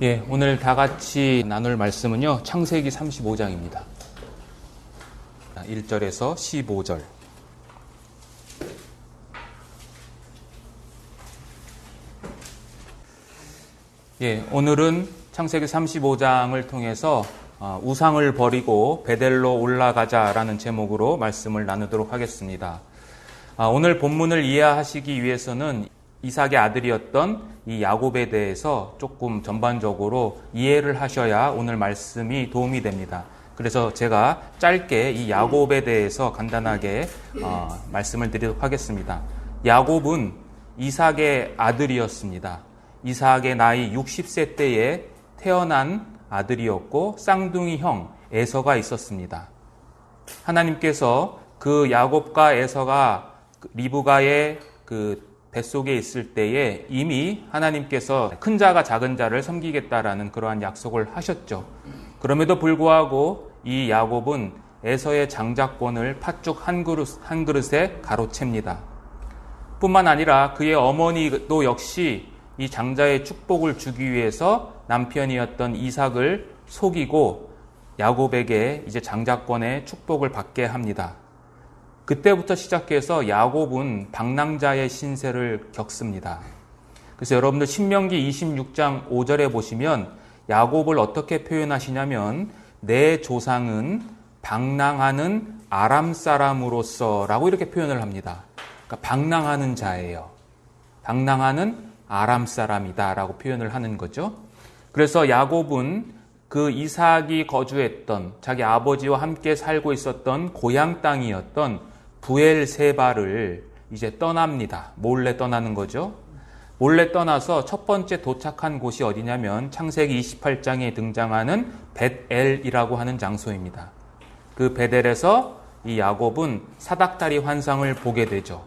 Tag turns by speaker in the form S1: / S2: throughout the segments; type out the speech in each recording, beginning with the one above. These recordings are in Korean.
S1: 예, 오늘 다 같이 나눌 말씀은요, 창세기 35장입니다. 1절에서 15절. 예, 오늘은 창세기 35장을 통해서 우상을 버리고 베델로 올라가자라는 제목으로 말씀을 나누도록 하겠습니다. 오늘 본문을 이해하시기 위해서는 이삭의 아들이었던 이 야곱에 대해서 조금 전반적으로 이해를 하셔야 오늘 말씀이 도움이 됩니다. 그래서 제가 짧게 이 야곱에 대해서 간단하게 말씀을 드리도록 하겠습니다. 야곱은 이삭의 아들이었습니다. 이삭의 나이 60세 때에 태어난 아들이었고 쌍둥이 형 에서가 있었습니다. 하나님께서 그 야곱과 에서가 리브가의 그 뱃속에 있을 때에 이미 하나님께서 큰 자가 작은 자를 섬기겠다라는 그러한 약속을 하셨죠. 그럼에도 불구하고 이 야곱은 에서의 장자권을 팥죽 한 그릇에 가로챕니다. 뿐만 아니라 그의 어머니도 역시 이 장자의 축복을 주기 위해서 남편이었던 이삭을 속이고 야곱에게 이제 장자권의 축복을 받게 합니다. 그때부터 시작해서 야곱은 방랑자의 신세를 겪습니다. 그래서 여러분들 신명기 26장 5절에 보시면 야곱을 어떻게 표현하시냐면 내 조상은 방랑하는 아람 사람으로서 라고 이렇게 표현을 합니다. 그러니까 방랑하는 자예요. 방랑하는 아람 사람이다 라고 표현을 하는 거죠. 그래서 야곱은 그 이삭이 거주했던 자기 아버지와 함께 살고 있었던 고향 땅이었던 부엘세바를 이제 떠납니다. 몰래 떠나는 거죠. 몰래 떠나서 첫 번째 도착한 곳이 어디냐면 창세기 28장에 등장하는 벳엘이라고 하는 장소입니다. 그 벳엘에서 이 야곱은 사닥다리 환상을 보게 되죠.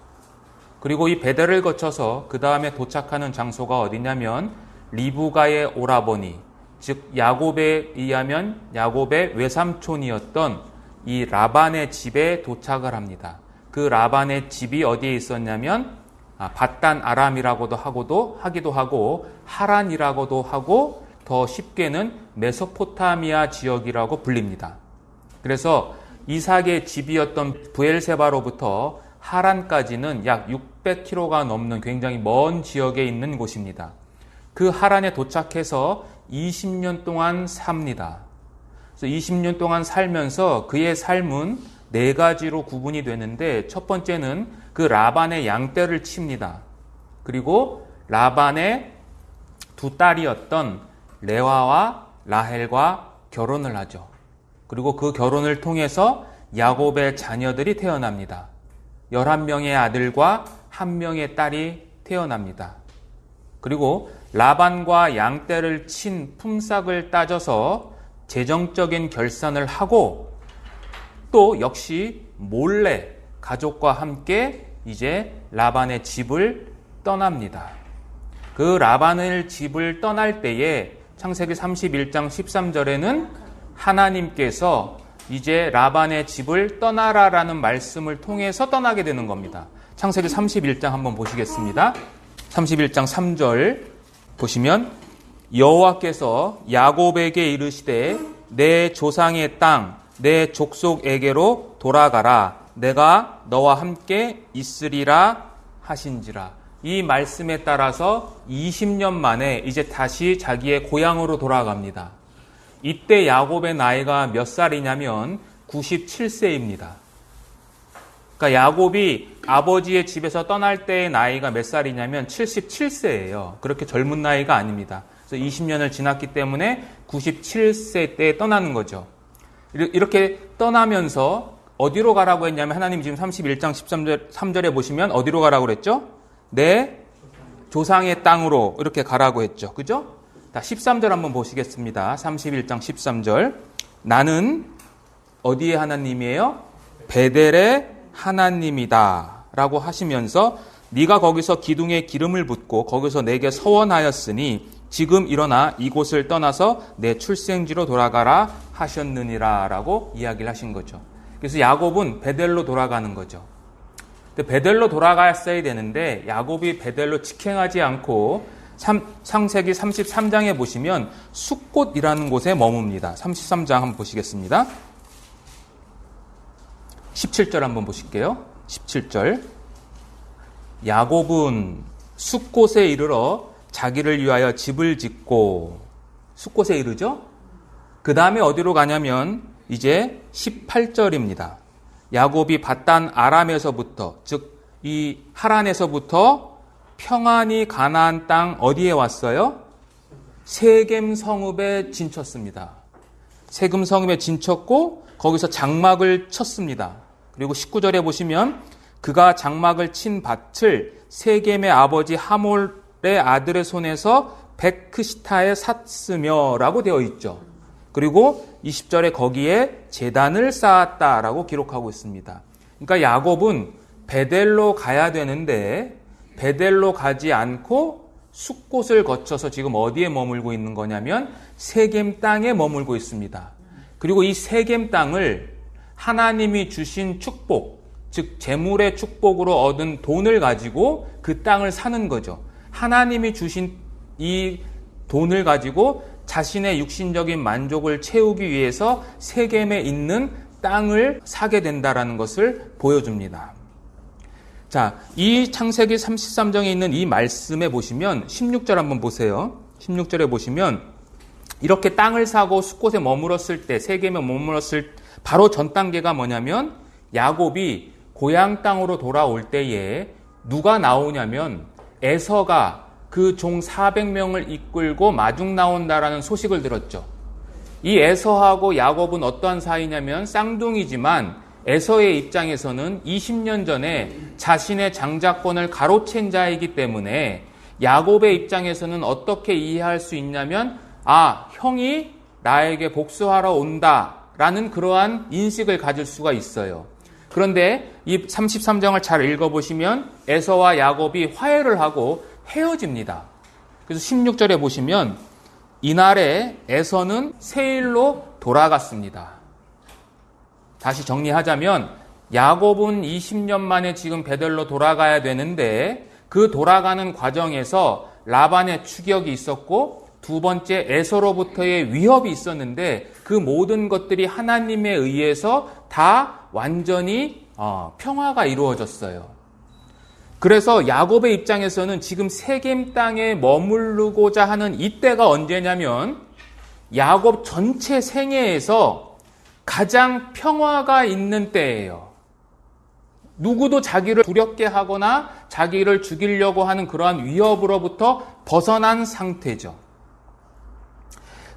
S1: 그리고 이 벳엘을 거쳐서 그 다음에 도착하는 장소가 어디냐면 리브가의 오라버니, 즉 야곱에 의하면 야곱의 외삼촌이었던 이 라반의 집에 도착을 합니다. 그 라반의 집이 어디에 있었냐면 밧단 아람이라고도 하기도 하고 하란이라고도 하고 더 쉽게는 메소포타미아 지역이라고 불립니다. 그래서 이삭의 집이었던 부엘세바로부터 하란까지는 약 600km가 넘는 굉장히 먼 지역에 있는 곳입니다. 그 하란에 도착해서 20년 동안 삽니다. 그래서 20년 동안 살면서 그의 삶은 네 가지로 구분이 되는데 첫 번째는 그 라반의 양떼를 칩니다. 그리고 라반의 두 딸이었던 레와와 라헬과 결혼을 하죠. 그리고 그 결혼을 통해서 야곱의 자녀들이 태어납니다. 11명의 아들과 1명의 딸이 태어납니다. 그리고 라반과 양떼를 친 품삯을 따져서 재정적인 결산을 하고 또 역시 몰래 가족과 함께 이제 라반의 집을 떠납니다. 그 라반의 집을 떠날 때에 창세기 31장 13절에는 하나님께서 이제 라반의 집을 떠나라라는 말씀을 통해서 떠나게 되는 겁니다. 창세기 31장 한번 보시겠습니다. 31장 3절 보시면 여호와께서 야곱에게 이르시되 내 조상의 땅 내 족속에게로 돌아가라. 내가 너와 함께 있으리라 하신지라. 이 말씀에 따라서 20년 만에 이제 다시 자기의 고향으로 돌아갑니다. 이때 야곱의 나이가 몇 살이냐면 97세입니다. 그러니까 야곱이 아버지의 집에서 떠날 때의 나이가 몇 살이냐면 77세예요. 그렇게 젊은 나이가 아닙니다. 그래서 20년을 지났기 때문에 97세 때 떠나는 거죠. 이렇게 떠나면서 어디로 가라고 했냐면 하나님 지금 31장 3절에 보시면 어디로 가라고 그랬죠? 내 조상의 땅으로 이렇게 가라고 했죠. 그죠? 13절 한번 보시겠습니다. 31장 13절. 나는 어디의 하나님이에요? 베델의 하나님이다 라고 하시면서 네가 거기서 기둥에 기름을 붓고 거기서 내게 서원하였으니 지금 일어나 이곳을 떠나서 내 출생지로 돌아가라 하셨느니라 라고 이야기를 하신 거죠. 그래서 야곱은 베델로 돌아가는 거죠. 베델로 돌아갔어야 되는데 야곱이 베델로 직행하지 않고 창세기 33장에 보시면 숫꽃이라는 곳에 머뭅니다. 33장 한번 보시겠습니다. 17절 한번 보실게요. 17절. 야곱은 숫꽃에 이르러 자기를 위하여 집을 짓고, 숫꽃에 이르죠? 그 다음에 어디로 가냐면 이제 18절입니다. 야곱이 밧단 아람에서부터, 즉 이 하란에서부터 평안히 가나안 땅 어디에 왔어요? 세겜 성읍에 진쳤습니다. 세겜 성읍에 진쳤고 거기서 장막을 쳤습니다. 그리고 19절에 보시면 그가 장막을 친 밭을 세겜의 아버지 하몰의 아들의 손에서 베크시타에 샀으며 라고 되어 있죠. 그리고 20절에 거기에 제단을 쌓았다라고 기록하고 있습니다. 그러니까 야곱은 베델로 가야 되는데 베델로 가지 않고 숫꽃을 거쳐서 지금 어디에 머물고 있는 거냐면 세겜 땅에 머물고 있습니다. 그리고 이 세겜 땅을 하나님이 주신 축복, 즉 재물의 축복으로 얻은 돈을 가지고 그 땅을 사는 거죠. 하나님이 주신 이 돈을 가지고 자신의 육신적인 만족을 채우기 위해서 세겜에 있는 땅을 사게 된다라는 것을 보여줍니다. 자, 이 창세기 33장에 있는 이 말씀에 보시면 16절 한번 보세요. 16절에 보시면 이렇게 땅을 사고 숫곳에 머물었을 때, 세겜에 머물었을 바로 전 단계가 뭐냐면 야곱이 고향 땅으로 돌아올 때에 누가 나오냐면 에서가 그 종 400명을 이끌고 마중 나온다라는 소식을 들었죠. 이 에서하고 야곱은 어떠한 사이냐면 쌍둥이지만 에서의 입장에서는 20년 전에 자신의 장자권을 가로챈 자이기 때문에 야곱의 입장에서는 어떻게 이해할 수 있냐면 형이 나에게 복수하러 온다라는 그러한 인식을 가질 수가 있어요. 그런데 이 33장을 잘 읽어보시면 에서와 야곱이 화해를 하고 헤어집니다. 그래서 16절에 보시면 이날에 에서는 세일로 돌아갔습니다. 다시 정리하자면 야곱은 20년 만에 지금 베델로 돌아가야 되는데 그 돌아가는 과정에서 라반의 추격이 있었고 두 번째 에서로부터의 위협이 있었는데 그 모든 것들이 하나님에 의해서 다 완전히 평화가 이루어졌어요. 그래서 야곱의 입장에서는 지금 세겜 땅에 머무르고자 하는 이때가 언제냐면 야곱 전체 생애에서 가장 평화가 있는 때예요. 누구도 자기를 두렵게 하거나 자기를 죽이려고 하는 그러한 위협으로부터 벗어난 상태죠.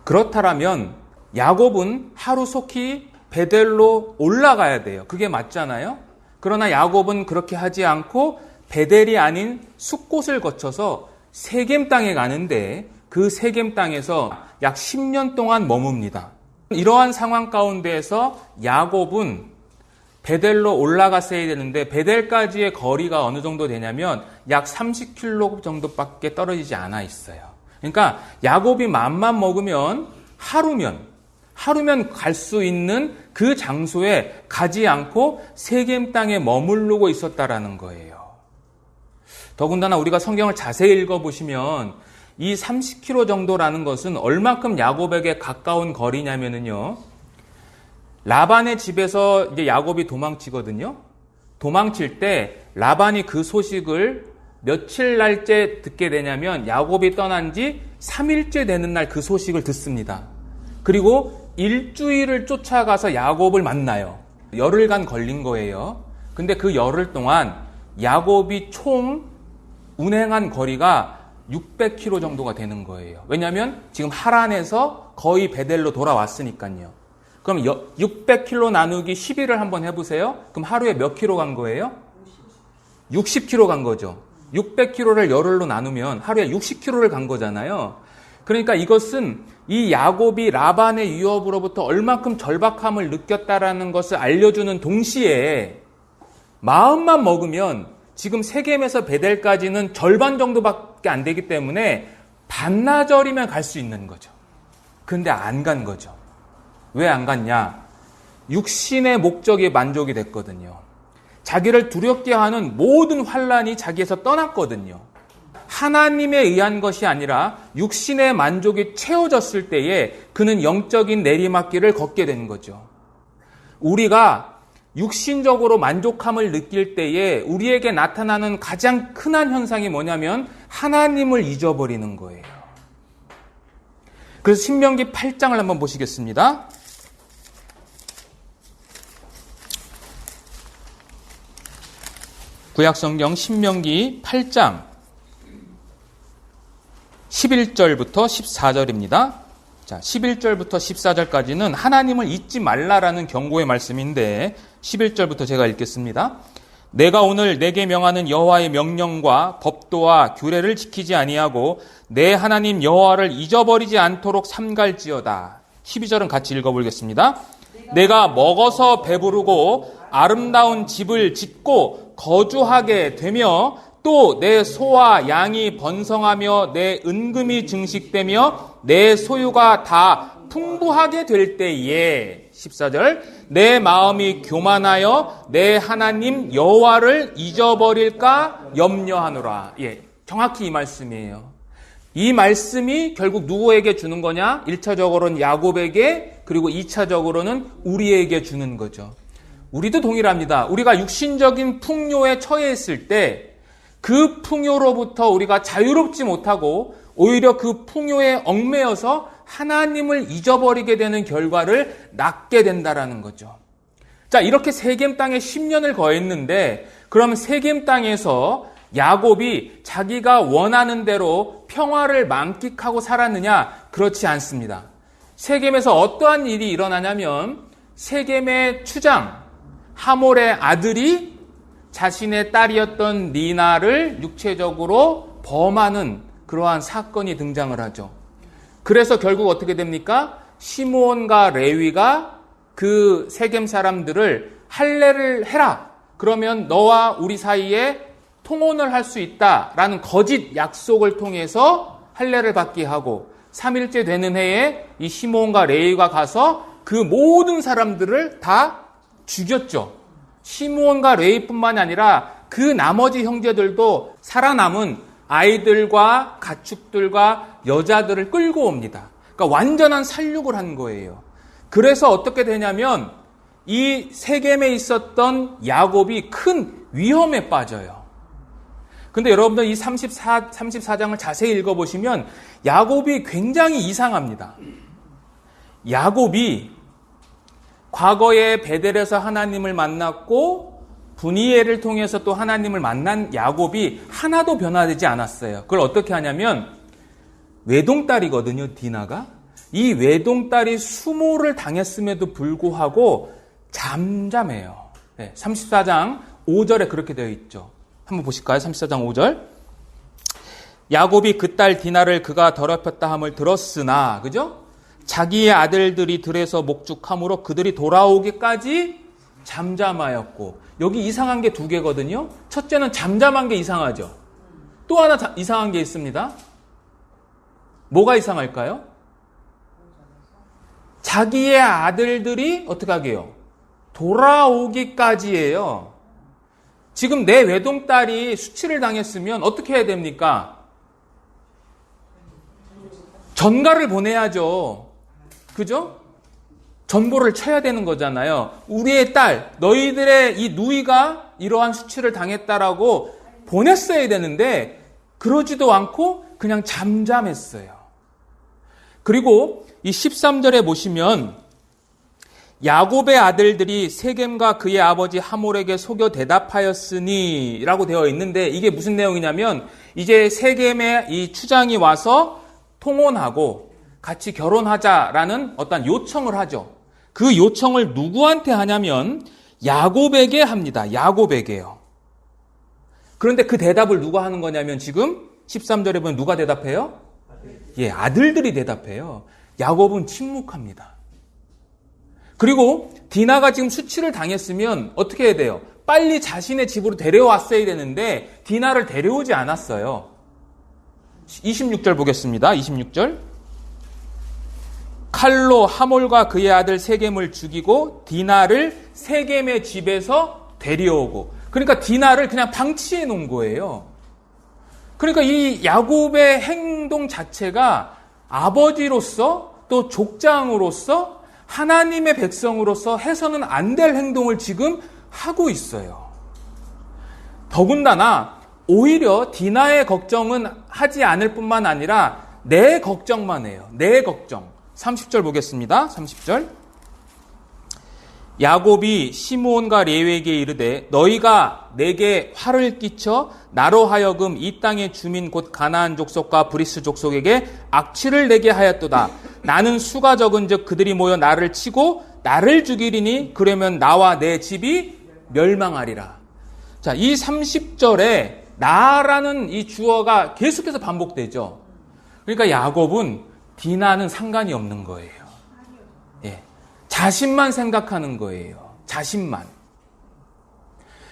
S1: 그렇다면 야곱은 하루속히 베델로 올라가야 돼요. 그게 맞잖아요. 그러나 야곱은 그렇게 하지 않고 베델이 아닌 숫곳을 거쳐서 세겜 땅에 가는데 그 세겜 땅에서 약 10년 동안 머뭅니다. 이러한 상황 가운데에서 야곱은 베델로 올라갔어야 되는데 베델까지의 거리가 어느 정도 되냐면 약 30km 정도밖에 떨어지지 않아 있어요. 그러니까 야곱이 맘만 먹으면 하루면 갈 수 있는 그 장소에 가지 않고 세겜 땅에 머무르고 있었다라는 거예요. 더군다나 우리가 성경을 자세히 읽어보시면 이 30km 정도라는 것은 얼마큼 야곱에게 가까운 거리냐면요. 라반의 집에서 이제 야곱이 도망치거든요. 도망칠 때 라반이 그 소식을 며칠 날째 듣게 되냐면 야곱이 떠난 지 3일째 되는 날 그 소식을 듣습니다. 그리고 일주일을 쫓아가서 야곱을 만나요. 열흘간 걸린 거예요. 근데 그 열흘 동안 야곱이 총 운행한 거리가 600km 정도가 되는 거예요. 왜냐하면 지금 하란에서 거의 베델로 돌아왔으니까요. 그럼 600km 나누기 11을 한번 해보세요. 그럼 하루에 몇 킬로 간 거예요? 60km 간 거죠. 600km를 열흘로 나누면 하루에 60km를 간 거잖아요. 그러니까 이것은 이 야곱이 라반의 위협으로부터 얼만큼 절박함을 느꼈다라는 것을 알려주는 동시에 마음만 먹으면 지금 세겜에서 베델까지는 절반 정도밖에 안 되기 때문에 반나절이면 갈 수 있는 거죠. 근데 안 간 거죠. 왜 안 갔냐? 육신의 목적에 만족이 됐거든요. 자기를 두렵게 하는 모든 환란이 자기에서 떠났거든요. 하나님에 의한 것이 아니라 육신의 만족이 채워졌을 때에 그는 영적인 내리막길을 걷게 되는 거죠. 우리가 육신적으로 만족함을 느낄 때에 우리에게 나타나는 가장 흔한 현상이 뭐냐면 하나님을 잊어버리는 거예요. 그래서 신명기 8장을 한번 보시겠습니다. 구약성경 신명기 8장 11절부터 14절입니다. 자, 11절부터 14절까지는 하나님을 잊지 말라라는 경고의 말씀인데 11절부터 제가 읽겠습니다. 내가 오늘 내게 명하는 여호와의 명령과 법도와 규례를 지키지 아니하고 내 하나님 여호와를 잊어버리지 않도록 삼갈지어다. 12절은 같이 읽어보겠습니다. 내가 먹어서 배부르고 아름다운 집을 짓고 거주하게 되며 또 내 소와 양이 번성하며 내 은금이 증식되며 내 소유가 다 풍부하게 될 때에 14절 내 마음이 교만하여 내 하나님 여호와를 잊어버릴까 염려하노라. 예, 정확히 이 말씀이에요. 이 말씀이 결국 누구에게 주는 거냐? 1차적으로는 야곱에게, 그리고 2차적으로는 우리에게 주는 거죠. 우리도 동일합니다. 우리가 육신적인 풍요에 처해 있을 때 그 풍요로부터 우리가 자유롭지 못하고 오히려 그 풍요에 얽매여서 하나님을 잊어버리게 되는 결과를 낳게 된다라는 거죠. 자, 이렇게 세겜 땅에 10년을 거했는데 그럼 세겜 땅에서 야곱이 자기가 원하는 대로 평화를 만끽하고 살았느냐? 그렇지 않습니다. 세겜에서 어떠한 일이 일어나냐면 세겜의 추장 하몰의 아들이 자신의 딸이었던 리나를 육체적으로 범하는 그러한 사건이 등장을 하죠. 그래서 결국 어떻게 됩니까? 시므온과 레위가 그 세겜 사람들을 할례를 해라. 그러면 너와 우리 사이에 통혼을 할 수 있다라는 거짓 약속을 통해서 할례를 받게 하고 3일째 되는 해에 이 시므온과 레위가 가서 그 모든 사람들을 다 죽였죠. 시므온과 레위뿐만이 아니라 그 나머지 형제들도 살아남은 아이들과 가축들과 여자들을 끌고 옵니다. 그러니까 완전한 살육을 한 거예요. 그래서 어떻게 되냐면 이 세겜에 있었던 야곱이 큰 위험에 빠져요. 근데 여러분들 이 34장을 자세히 읽어보시면 야곱이 굉장히 이상합니다. 야곱이 과거에 베델에서 하나님을 만났고 분이엘을 통해서 또 하나님을 만난 야곱이 하나도 변화되지 않았어요. 그걸 어떻게 하냐면 외동딸이거든요, 디나가. 이 외동딸이 수모를 당했음에도 불구하고 잠잠해요. 34장 5절에 그렇게 되어 있죠. 한번 보실까요? 34장 5절. 야곱이 그 딸 디나를 그가 더럽혔다 함을 들었으나, 그죠? 자기의 아들들이 들에서 목축함으로 그들이 돌아오기까지 잠잠하였고, 여기 이상한 게 두 개거든요. 첫째는 잠잠한 게 이상하죠. 또 하나 이상한 게 있습니다. 뭐가 이상할까요? 자기의 아들들이 어떻게 하게요? 돌아오기까지예요. 지금 내 외동딸이 수치를 당했으면 어떻게 해야 됩니까? 전가를 보내야죠. 그죠? 전보를 쳐야 되는 거잖아요. 우리의 딸, 너희들의 이 누이가 이러한 수치를 당했다라고 보냈어야 되는데 그러지도 않고 그냥 잠잠했어요. 그리고 이 13절에 보시면 야곱의 아들들이 세겜과 그의 아버지 하몰에게 속여 대답하였으니 라고 되어 있는데 이게 무슨 내용이냐면 이제 세겜의 이 추장이 와서 통혼하고 같이 결혼하자라는 어떤 요청을 하죠. 그 요청을 누구한테 하냐면 야곱에게 합니다. 야곱에게요. 그런데 그 대답을 누가 하는 거냐면 지금 13절에 보면 누가 대답해요? 예, 아들들이 대답해요. 야곱은 침묵합니다. 그리고 디나가 지금 수치를 당했으면 어떻게 해야 돼요? 빨리 자신의 집으로 데려왔어야 되는데 디나를 데려오지 않았어요. 26절 보겠습니다. 26절. 칼로 하몰과 그의 아들 세겜을 죽이고 디나를 세겜의 집에서 데려오고, 그러니까 디나를 그냥 방치해 놓은 거예요. 그러니까 이 야곱의 행동 자체가 아버지로서 또 족장으로서 하나님의 백성으로서 해서는 안 될 행동을 지금 하고 있어요. 더군다나 오히려 디나의 걱정은 하지 않을 뿐만 아니라 내 걱정만 해요. 내 걱정. 30절 보겠습니다. 30절. 야곱이 시므온과 레위에게 이르되 너희가 내게 화를 끼쳐 나로 하여금 이 땅의 주민 곧 가나안 족속과 브리스 족속에게 악취를 내게 하였도다. 나는 수가 적은즉 그들이 모여 나를 치고 나를 죽이리니 그러면 나와 내 집이 멸망하리라. 자, 이 30절에 나라는 이 주어가 계속해서 반복되죠. 그러니까 야곱은 디나는 상관이 없는 거예요. 예. 자신만 생각하는 거예요. 자신만.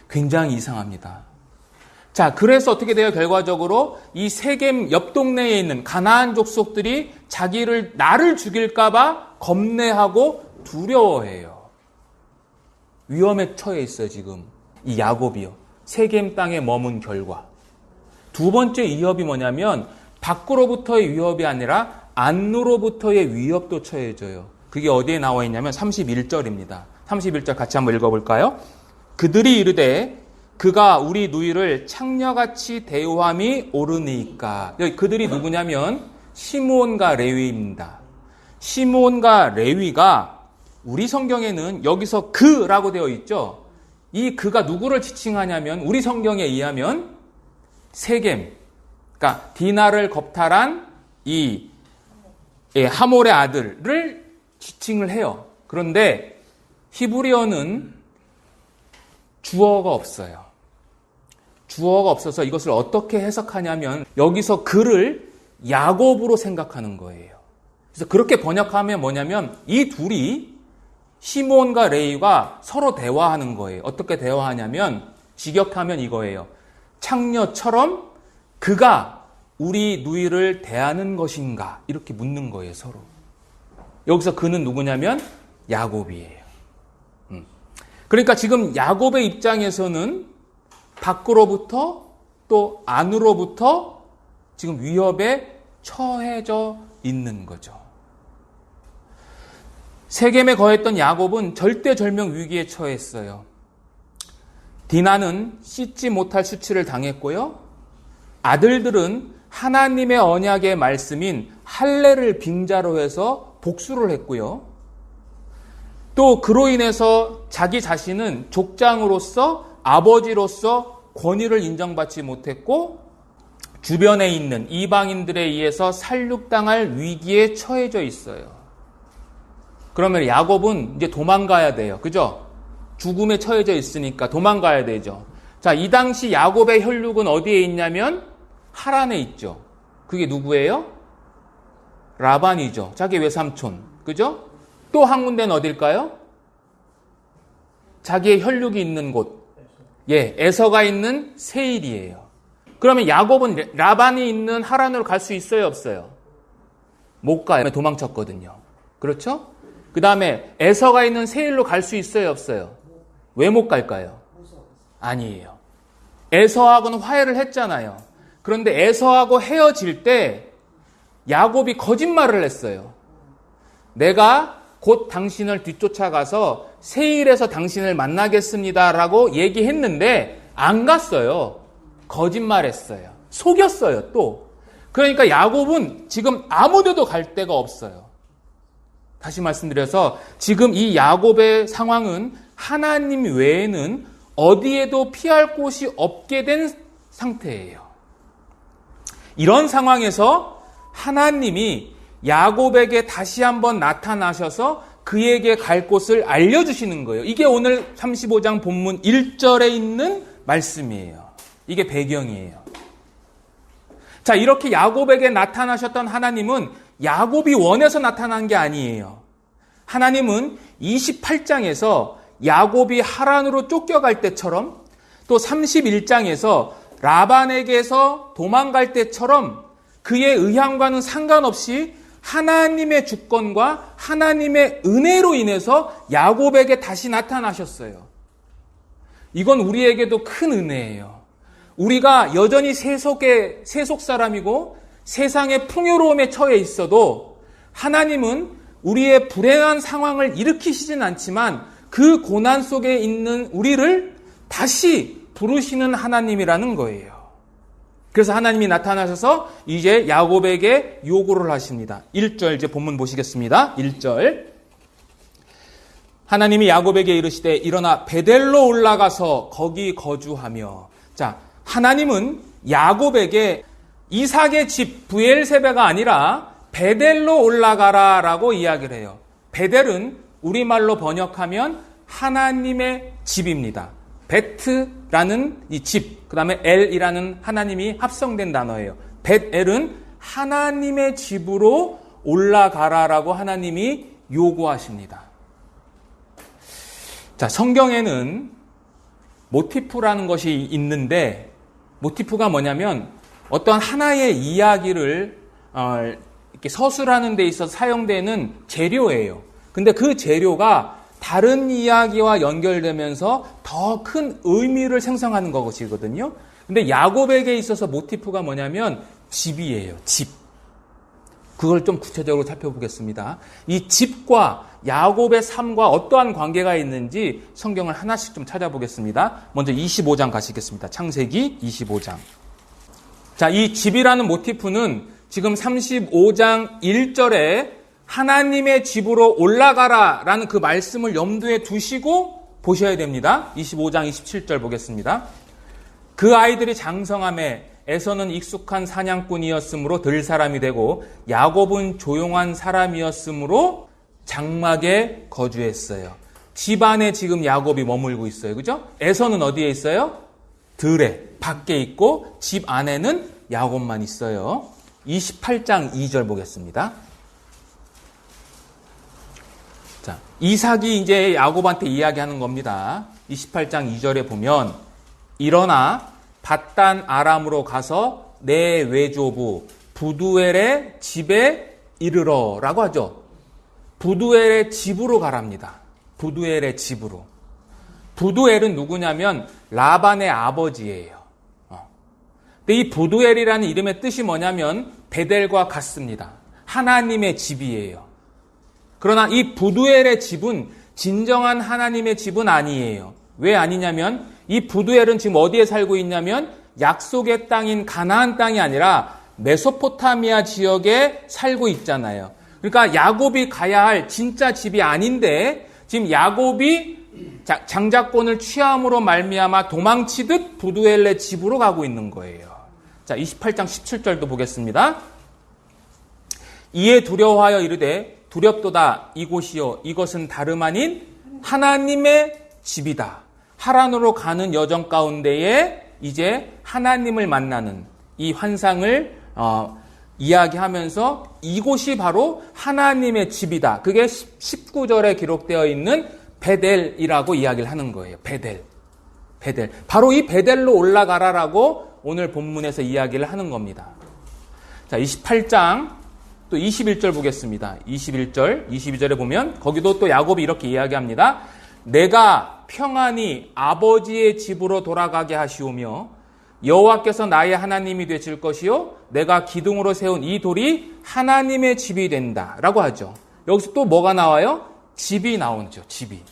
S1: 굉장히 이상합니다. 자, 그래서 어떻게 돼요? 결과적으로 이 세겜 옆 동네에 있는 가나안 족속들이 나를 죽일까봐 겁내하고 두려워해요. 위험에 처해 있어요, 지금. 이 야곱이요. 세겜 땅에 머문 결과. 두 번째 위협이 뭐냐면 밖으로부터의 위협이 아니라 안으로부터의 위협도 처해져요. 그게 어디에 나와 있냐면 31절입니다. 31절 같이 한번 읽어볼까요? 그들이 이르되 그가 우리 누이를 창녀같이 대우함이 옳으니까. 여기 그들이 누구냐면 시므온과 레위입니다. 시므온과 레위가 우리 성경에는 여기서 그라고 되어 있죠. 이 그가 누구를 지칭하냐면 우리 성경에 의하면 세겜, 그러니까 디나를 겁탈한 이 하몰의 아들을 지칭을 해요. 그런데 히브리어는 주어가 없어요. 주어가 없어서 이것을 어떻게 해석하냐면 여기서 그를 야곱으로 생각하는 거예요. 그래서 그렇게 번역하면 뭐냐면 이 둘이 시므온과 레위가 서로 대화하는 거예요. 어떻게 대화하냐면 직역하면 이거예요. 창녀처럼 그가 우리 누이를 대하는 것인가? 이렇게 묻는 거예요, 서로. 여기서 그는 누구냐면 야곱이에요. 그러니까 지금 야곱의 입장에서는 밖으로부터 또 안으로부터 지금 위협에 처해져 있는 거죠. 세겜에 거했던 야곱은 절대절명 위기에 처했어요. 디나는 씻지 못할 수치를 당했고요. 아들들은 하나님의 언약의 말씀인 할례를 빙자로 해서 복수를 했고요. 또 그로 인해서 자기 자신은 족장으로서 아버지로서 권위를 인정받지 못했고 주변에 있는 이방인들에 의해서 살육당할 위기에 처해져 있어요. 그러면 야곱은 이제 도망가야 돼요. 그죠? 죽음에 처해져 있으니까 도망가야 되죠. 자, 이 당시 야곱의 혈육은 어디에 있냐면 하란에 있죠. 그게 누구예요? 라반이죠. 자기 외삼촌. 그죠? 또 한 군데는 어딜까요? 자기의 혈육이 있는 곳. 예, 에서가 있는 세일이에요. 그러면 야곱은 라반이 있는 하란으로 갈 수 있어요, 없어요? 못 가요. 도망쳤거든요. 그렇죠? 그 다음에 에서가 있는 세일로 갈 수 있어요, 없어요? 왜 못 갈까요? 아니에요. 에서하고는 화해를 했잖아요. 그런데 에서하고 헤어질 때 야곱이 거짓말을 했어요. 내가 곧 당신을 뒤쫓아가서 세일에서 당신을 만나겠습니다라고 얘기했는데 안 갔어요. 거짓말했어요. 속였어요, 또. 그러니까 야곱은 지금 아무 데도 갈 데가 없어요. 다시 말씀드려서 지금 이 야곱의 상황은 하나님 외에는 어디에도 피할 곳이 없게 된 상태예요. 이런 상황에서 하나님이 야곱에게 다시 한번 나타나셔서 그에게 갈 곳을 알려주시는 거예요. 이게 오늘 35장 본문 1절에 있는 말씀이에요. 이게 배경이에요. 자, 이렇게 야곱에게 나타나셨던 하나님은 야곱이 원해서 나타난 게 아니에요. 하나님은 28장에서 야곱이 하란으로 쫓겨갈 때처럼 또 31장에서 라반에게서 도망갈 때처럼 그의 의향과는 상관없이 하나님의 주권과 하나님의 은혜로 인해서 야곱에게 다시 나타나셨어요. 이건 우리에게도 큰 은혜예요. 우리가 여전히 세속 사람이고 세상의 풍요로움에 처해 있어도 하나님은 우리의 불행한 상황을 일으키시진 않지만 그 고난 속에 있는 우리를 다시 부르시는 하나님이라는 거예요. 그래서 하나님이 나타나셔서 이제 야곱에게 요구를 하십니다. 1절 이제 본문 보시겠습니다. 1절. 하나님이 야곱에게 이르시되 일어나 베델로 올라가서 거기 거주하며. 자, 하나님은 야곱에게 이삭의 집 브엘세바가 아니라 베델로 올라가라라고 이야기를 해요. 베델은 우리말로 번역하면 하나님의 집입니다. 베트라는 이 집, 그 다음에 엘이라는 하나님이 합성된 단어예요. 벳엘은 하나님의 집으로 올라가라라고 하나님이 요구하십니다. 자, 성경에는 모티프라는 것이 있는데, 모티프가 뭐냐면 어떤 하나의 이야기를 이렇게 서술하는 데 있어서 사용되는 재료예요. 근데 그 재료가 다른 이야기와 연결되면서 더 큰 의미를 생성하는 것이거든요. 근데 야곱에게 있어서 모티프가 뭐냐면 집이에요. 집. 그걸 좀 구체적으로 살펴보겠습니다. 이 집과 야곱의 삶과 어떠한 관계가 있는지 성경을 하나씩 좀 찾아보겠습니다. 먼저 25장 가시겠습니다. 창세기 25장. 자, 이 집이라는 모티프는 지금 35장 1절에 하나님의 집으로 올라가라 라는 그 말씀을 염두에 두시고 보셔야 됩니다. 25장 27절 보겠습니다. 그 아이들이 장성함에 에서는 익숙한 사냥꾼이었으므로 들 사람이 되고 야곱은 조용한 사람이었으므로 장막에 거주했어요. 집 안에 지금 야곱이 머물고 있어요. 그죠? 에서는 어디에 있어요? 들에 밖에 있고 집 안에는 야곱만 있어요. 28장 2절 보겠습니다. 자, 이삭이 이제 야곱한테 이야기하는 겁니다. 28장 2절에 보면 일어나 밧단 아람으로 가서 내 외조부 부두엘의 집에 이르러 라고 하죠. 부두엘의 집으로 가랍니다. 부두엘의 집으로. 부두엘은 누구냐면 라반의 아버지예요. 근데 이 부두엘이라는 이름의 뜻이 뭐냐면 베델과 같습니다. 하나님의 집이에요. 그러나 이 부두엘의 집은 진정한 하나님의 집은 아니에요. 왜 아니냐면 이 부두엘은 지금 어디에 살고 있냐면 약속의 땅인 가나안 땅이 아니라 메소포타미아 지역에 살고 있잖아요. 그러니까 야곱이 가야 할 진짜 집이 아닌데 지금 야곱이 장자권을 취함으로 말미암아 도망치듯 부두엘의 집으로 가고 있는 거예요. 자, 28장 17절도 보겠습니다. 이에 두려워하여 이르되 두렵도다 이곳이요 이것은 다름 아닌 하나님의 집이다. 하란으로 가는 여정 가운데에 이제 하나님을 만나는 이 환상을 이야기하면서 이곳이 바로 하나님의 집이다. 그게 19절에 기록되어 있는 베델이라고 이야기를 하는 거예요. 베델. 바로 이 베델로 올라가라라고 오늘 본문에서 이야기를 하는 겁니다. 자, 28장 또 21절 보겠습니다. 22절에 보면 거기도 또 야곱이 이렇게 이야기합니다. 내가 평안히 아버지의 집으로 돌아가게 하시오며 여호와께서 나의 하나님이 되실 것이요 내가 기둥으로 세운 이 돌이 하나님의 집이 된다 라고 하죠. 여기서 또 뭐가 나와요? 집이 나오죠. 집이.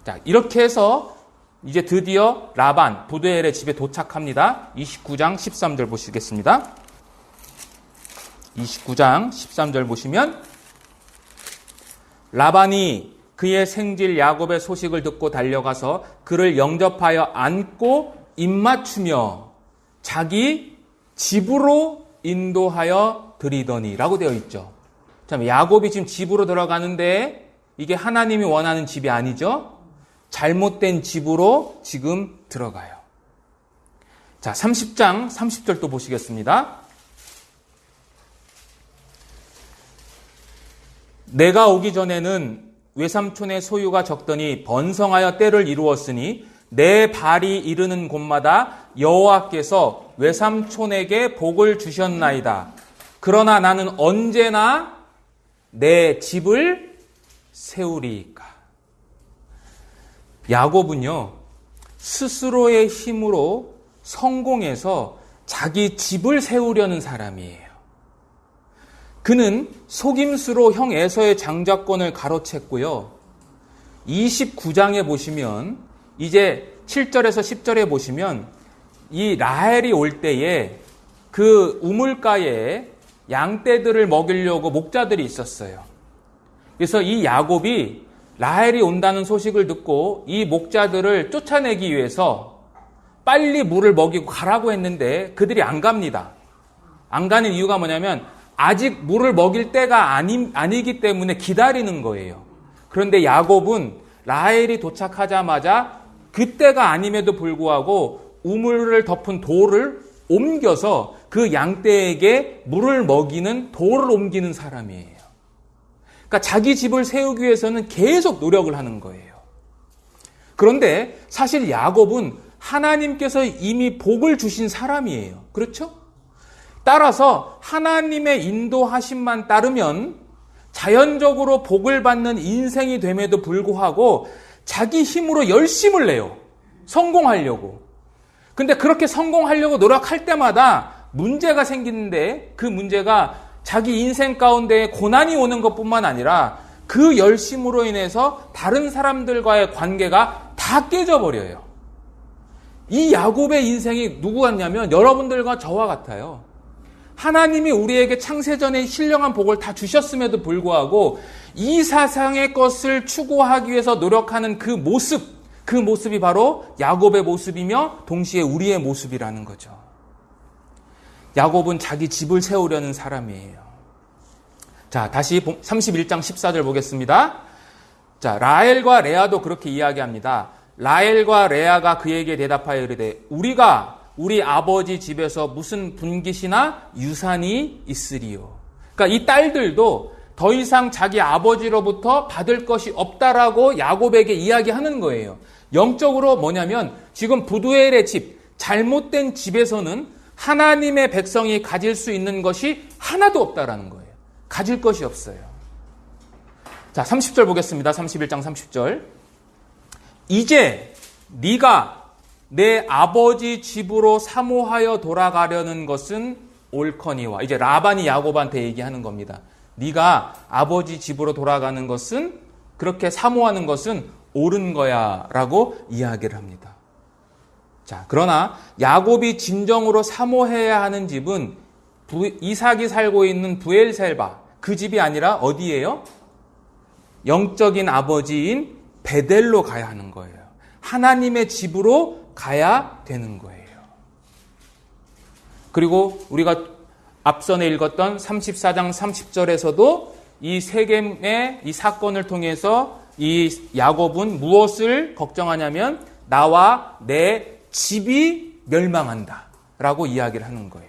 S1: 자, 이렇게 해서 이제 드디어 라반 부두엘의 집에 도착합니다. 29장 13절 보시겠습니다. 29장 13절 보시면 라반이 그의 생질 야곱의 소식을 듣고 달려가서 그를 영접하여 안고 입맞추며 자기 집으로 인도하여 드리더니 라고 되어 있죠. 참, 야곱이 지금 집으로 들어가는데 이게 하나님이 원하는 집이 아니죠. 잘못된 집으로 지금 들어가요. 자, 30장 30절 또 보시겠습니다. 내가 오기 전에는 외삼촌의 소유가 적더니 번성하여 때를 이루었으니 내 발이 이르는 곳마다 여호와께서 외삼촌에게 복을 주셨나이다. 그러나 나는 언제나 내 집을 세우리이까. 야곱은요, 스스로의 힘으로 성공해서 자기 집을 세우려는 사람이에요. 그는 속임수로 형 에서의 장자권을 가로챘고요. 29장에 보시면 이제 7절에서 10절에 보시면 이 라헬이 올 때에 그 우물가에 양떼들을 먹이려고 목자들이 있었어요. 그래서 이 야곱이 라헬이 온다는 소식을 듣고 이 목자들을 쫓아내기 위해서 빨리 물을 먹이고 가라고 했는데 그들이 안 갑니다. 안 가는 이유가 뭐냐면 아직 물을 먹일 때가 아니기 때문에 기다리는 거예요. 그런데 야곱은 라헬이 도착하자마자 그때가 아님에도 불구하고 우물을 덮은 돌을 옮겨서 그 양떼에게 물을 먹이는 돌을 옮기는 사람이에요. 그러니까 자기 집을 세우기 위해서는 계속 노력을 하는 거예요. 그런데 사실 야곱은 하나님께서 이미 복을 주신 사람이에요. 그렇죠? 따라서 하나님의 인도하심만 따르면 자연적으로 복을 받는 인생이 됨에도 불구하고 자기 힘으로 열심을 내요. 성공하려고. 근데 그렇게 성공하려고 노력할 때마다 문제가 생기는데 그 문제가 자기 인생 가운데 고난이 오는 것뿐만 아니라 그 열심으로 인해서 다른 사람들과의 관계가 다 깨져버려요. 이 야곱의 인생이 누구 같냐면 여러분들과 저와 같아요. 하나님이 우리에게 창세전에 신령한 복을 다 주셨음에도 불구하고 이 세상의 것을 추구하기 위해서 노력하는 그 모습이 바로 야곱의 모습이며 동시에 우리의 모습이라는 거죠. 야곱은 자기 집을 세우려는 사람이에요. 자, 다시 31장 14절 보겠습니다. 자, 라헬과 레아도 그렇게 이야기합니다. 라헬과 레아가 그에게 대답하여 이르되 우리가 우리 아버지 집에서 무슨 분깃이나 유산이 있으리요. 그러니까 이 딸들도 더 이상 자기 아버지로부터 받을 것이 없다라고 야곱에게 이야기하는 거예요. 영적으로 뭐냐면 지금 부두엘의 집, 잘못된 집에서는 하나님의 백성이 가질 수 있는 것이 하나도 없다라는 거예요. 가질 것이 없어요. 자, 30절 보겠습니다. 31장 30절. 이제 네가 내 아버지 집으로 사모하여 돌아가려는 것은 옳거니와. 이제 라반이 야곱한테 얘기하는 겁니다. 네가 아버지 집으로 돌아가는 것은, 그렇게 사모하는 것은 옳은 거야 라고 이야기를 합니다. 자, 그러나 야곱이 진정으로 사모해야 하는 집은 이삭이 살고 있는 부엘셀바, 그 집이 아니라 어디예요? 영적인 아버지인 베델로 가야 하는 거예요. 하나님의 집으로 가야 되는 거예요. 그리고 우리가 앞선에 읽었던 34장 30절에서도 이 세겜의 이 사건을 통해서 이 야곱은 무엇을 걱정하냐면 나와 내 집이 멸망한다 라고 이야기를 하는 거예요.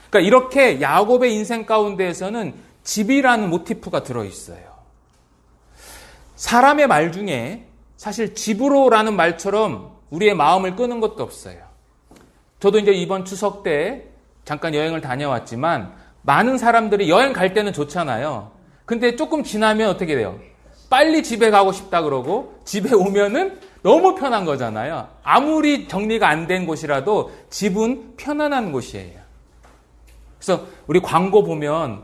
S1: 그러니까 이렇게 야곱의 인생 가운데에서는 집이라는 모티프가 들어있어요. 사람의 말 중에 사실 집으로라는 말처럼 우리의 마음을 끄는 것도 없어요. 저도 이제 이번 추석 때 잠깐 여행을 다녀왔지만 많은 사람들이 여행 갈 때는 좋잖아요. 근데 조금 지나면 어떻게 돼요? 빨리 집에 가고 싶다 그러고 집에 오면은 너무 편한 거잖아요. 아무리 정리가 안 된 곳이라도 집은 편안한 곳이에요. 그래서 우리 광고 보면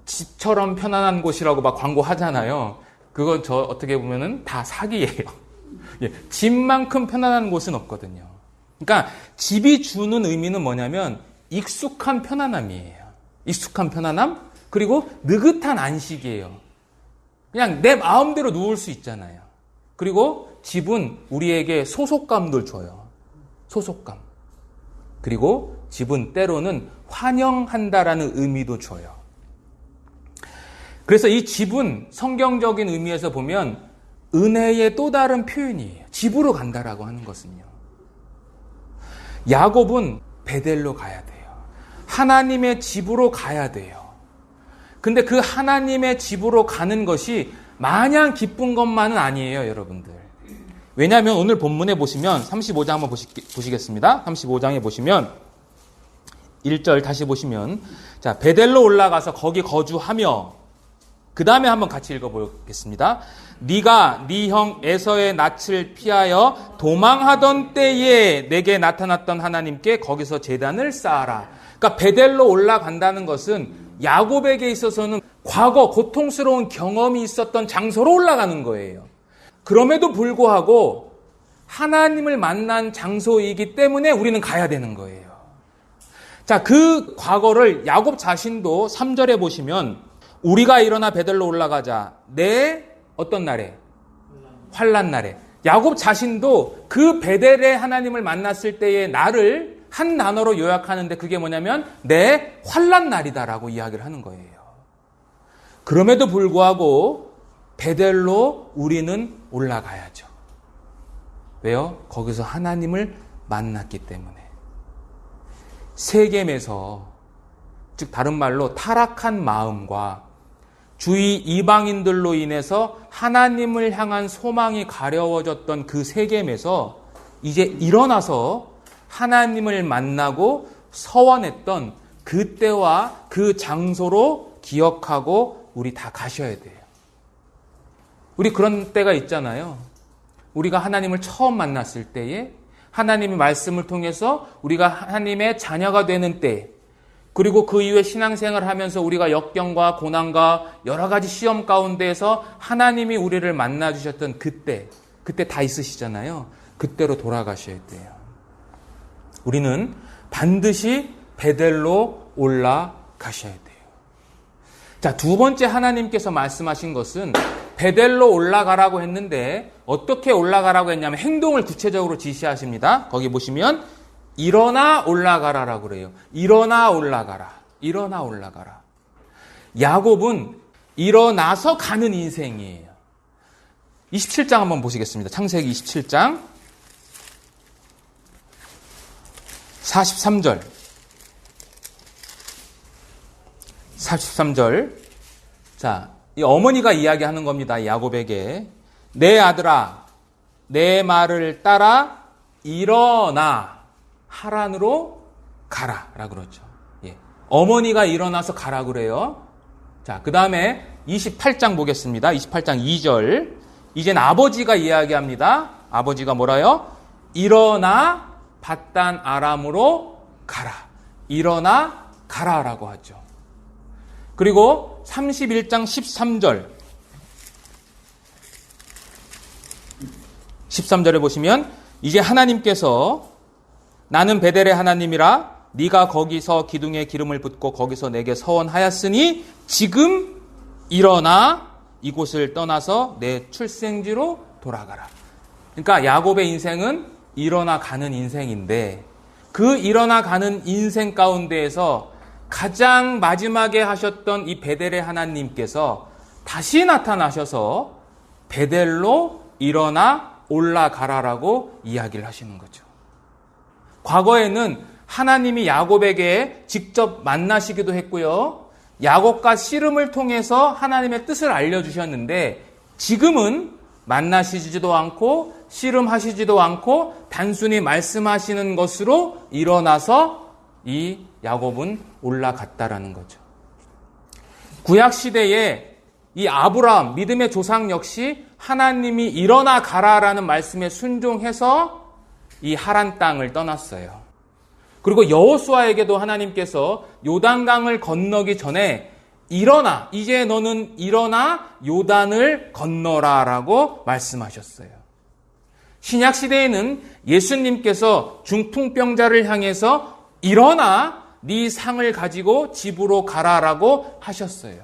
S1: 집처럼 편안한 곳이라고 막 광고하잖아요. 그건 저 어떻게 보면은 다 사기예요. 예, 집만큼 편안한 곳은 없거든요. 그러니까 집이 주는 의미는 뭐냐면 익숙한 편안함이에요. 익숙한 편안함, 그리고 느긋한 안식이에요. 그냥 내 마음대로 누울 수 있잖아요. 그리고 집은 우리에게 소속감도 줘요. 소속감. 그리고 집은 때로는 환영한다라는 의미도 줘요. 그래서 이 집은 성경적인 의미에서 보면 은혜의 또 다른 표현이에요. 집으로 간다라고 하는 것은요. 야곱은 베델로 가야 돼요. 하나님의 집으로 가야 돼요. 근데 그 하나님의 집으로 가는 것이 마냥 기쁜 것만은 아니에요, 여러분들. 왜냐하면 오늘 본문에 보시면 35장 한번 보시겠습니다. 35장에 보시면 1절 다시 보시면 자, 베델로 올라가서 거기 거주하며 그 다음에 한번 같이 읽어보겠습니다. 네가 네 형 에서의 낯을 피하여 도망하던 때에 내게 나타났던 하나님께 거기서 제단을 쌓아라. 그러니까 베델로 올라간다는 것은 야곱에게 있어서는 과거 고통스러운 경험이 있었던 장소로 올라가는 거예요. 그럼에도 불구하고 하나님을 만난 장소이기 때문에 우리는 가야 되는 거예요. 자, 그 과거를 야곱 자신도 3절에 보시면 우리가 일어나 베델로 올라가자. 어떤 날에? 환난 날에. 야곱 자신도 그 베델에 하나님을 만났을 때의 날을 한 단어로 요약하는데 그게 뭐냐면 내 환난 날이다라고 이야기를 하는 거예요. 그럼에도 불구하고 베델로 우리는 올라가야죠. 왜요? 거기서 하나님을 만났기 때문에. 세겜에서, 즉 다른 말로 타락한 마음과 주위 이방인들로 인해서 하나님을 향한 소망이 가려워졌던 그 세겜에서 이제 일어나서 하나님을 만나고 서원했던 그때와 그 장소로 기억하고 우리 다 가셔야 돼요. 우리 그런 때가 있잖아요. 우리가 하나님을 처음 만났을 때에 하나님의 말씀을 통해서 우리가 하나님의 자녀가 되는 때, 그리고 그 이후에 신앙생활을 하면서 우리가 역경과 고난과 여러 가지 시험 가운데에서 하나님이 우리를 만나주셨던 그때 다 있으시잖아요. 그때로 돌아가셔야 돼요. 우리는 반드시 베델로 올라가셔야 돼요. 자, 두 번째 하나님께서 말씀하신 것은 베델로 올라가라고 했는데 어떻게 올라가라고 했냐면 행동을 구체적으로 지시하십니다. 거기 보시면 일어나 올라가라라고 그래요. 일어나 올라가라. 일어나 올라가라. 야곱은 일어나서 가는 인생이에요. 27장 한번 보시겠습니다. 창세기 27장 43절. 43절. 자, 이 어머니가 이야기하는 겁니다. 야곱에게. 내 아들아, 내 말을 따라 일어나 하란으로 가라 라고 그러죠. 예. 어머니가 일어나서 가라 그래요. 자, 그 다음에 28장 보겠습니다. 28장 2절. 이젠 아버지가 이야기합니다. 아버지가 뭐라요? 일어나 밧단 아람으로 가라. 일어나 가라라고 하죠. 그리고 31장 13절. 13절에 보시면 이제 하나님께서 나는 베델의 하나님이라 네가 거기서 기둥에 기름을 붓고 거기서 내게 서원하였으니 지금 일어나 이곳을 떠나서 내 출생지로 돌아가라. 그러니까 야곱의 인생은 일어나 가는 인생인데 그 일어나 가는 인생 가운데에서 가장 마지막에 하셨던 이 베델의 하나님께서 다시 나타나셔서 베델로 일어나 올라가라라고 이야기를 하시는 거죠. 과거에는 하나님이 야곱에게 직접 만나시기도 했고요. 야곱과 씨름을 통해서 하나님의 뜻을 알려주셨는데 지금은 만나시지도 않고 씨름하시지도 않고 단순히 말씀하시는 것으로 일어나서 이 야곱은 올라갔다라는 거죠. 구약 시대에 이 아브라함 믿음의 조상 역시 하나님이 일어나 가라라는 말씀에 순종해서 이 하란 땅을 떠났어요. 그리고 여호수아에게도 하나님께서 요단강을 건너기 전에 일어나, 이제 너는 일어나 요단을 건너라라고 말씀하셨어요. 신약 시대에는 예수님께서 중풍병자를 향해서 일어나 네 상을 가지고 집으로 가라라고 하셨어요.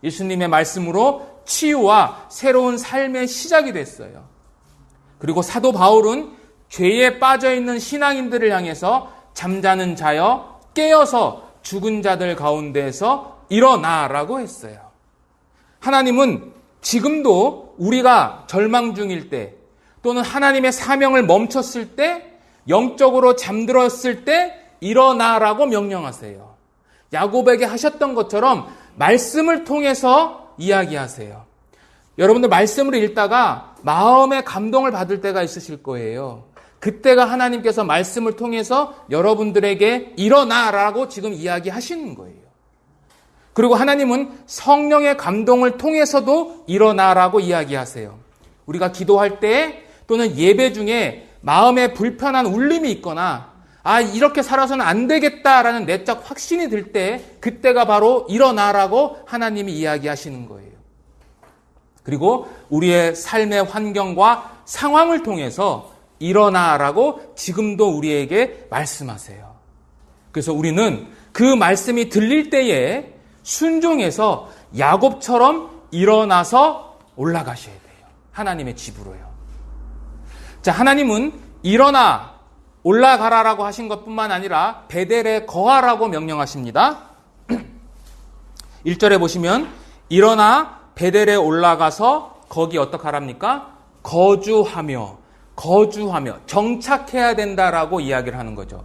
S1: 예수님의 말씀으로 치유와 새로운 삶의 시작이 됐어요. 그리고 사도 바울은 죄에 빠져있는 신앙인들을 향해서 잠자는 자여 깨어서 죽은 자들 가운데에서 일어나라고 했어요. 하나님은 지금도 우리가 절망 중일 때 또는 하나님의 사명을 멈췄을 때 영적으로 잠들었을 때 일어나라고 명령하세요. 야곱에게 하셨던 것처럼 말씀을 통해서 이야기하세요. 여러분들 말씀을 읽다가 마음의 감동을 받을 때가 있으실 거예요. 그때가 하나님께서 말씀을 통해서 여러분들에게 일어나라고 지금 이야기하시는 거예요. 그리고 하나님은 성령의 감동을 통해서도 일어나라고 이야기하세요. 우리가 기도할 때 또는 예배 중에 마음에 불편한 울림이 있거나 이렇게 살아서는 안 되겠다라는 내적 확신이 들 때 그때가 바로 일어나라고 하나님이 이야기하시는 거예요. 그리고 우리의 삶의 환경과 상황을 통해서 일어나라고 지금도 우리에게 말씀하세요. 그래서 우리는 그 말씀이 들릴 때에 순종해서 야곱처럼 일어나서 올라가셔야 돼요. 하나님의 집으로요. 자, 하나님은 일어나 올라가라라고 하신 것뿐만 아니라 베델에 거하라고 명령하십니다. 1절에 보시면 일어나 베델에 올라가서 거기 어떡하랍니까? 거주하며 정착해야 된다라고 이야기를 하는 거죠.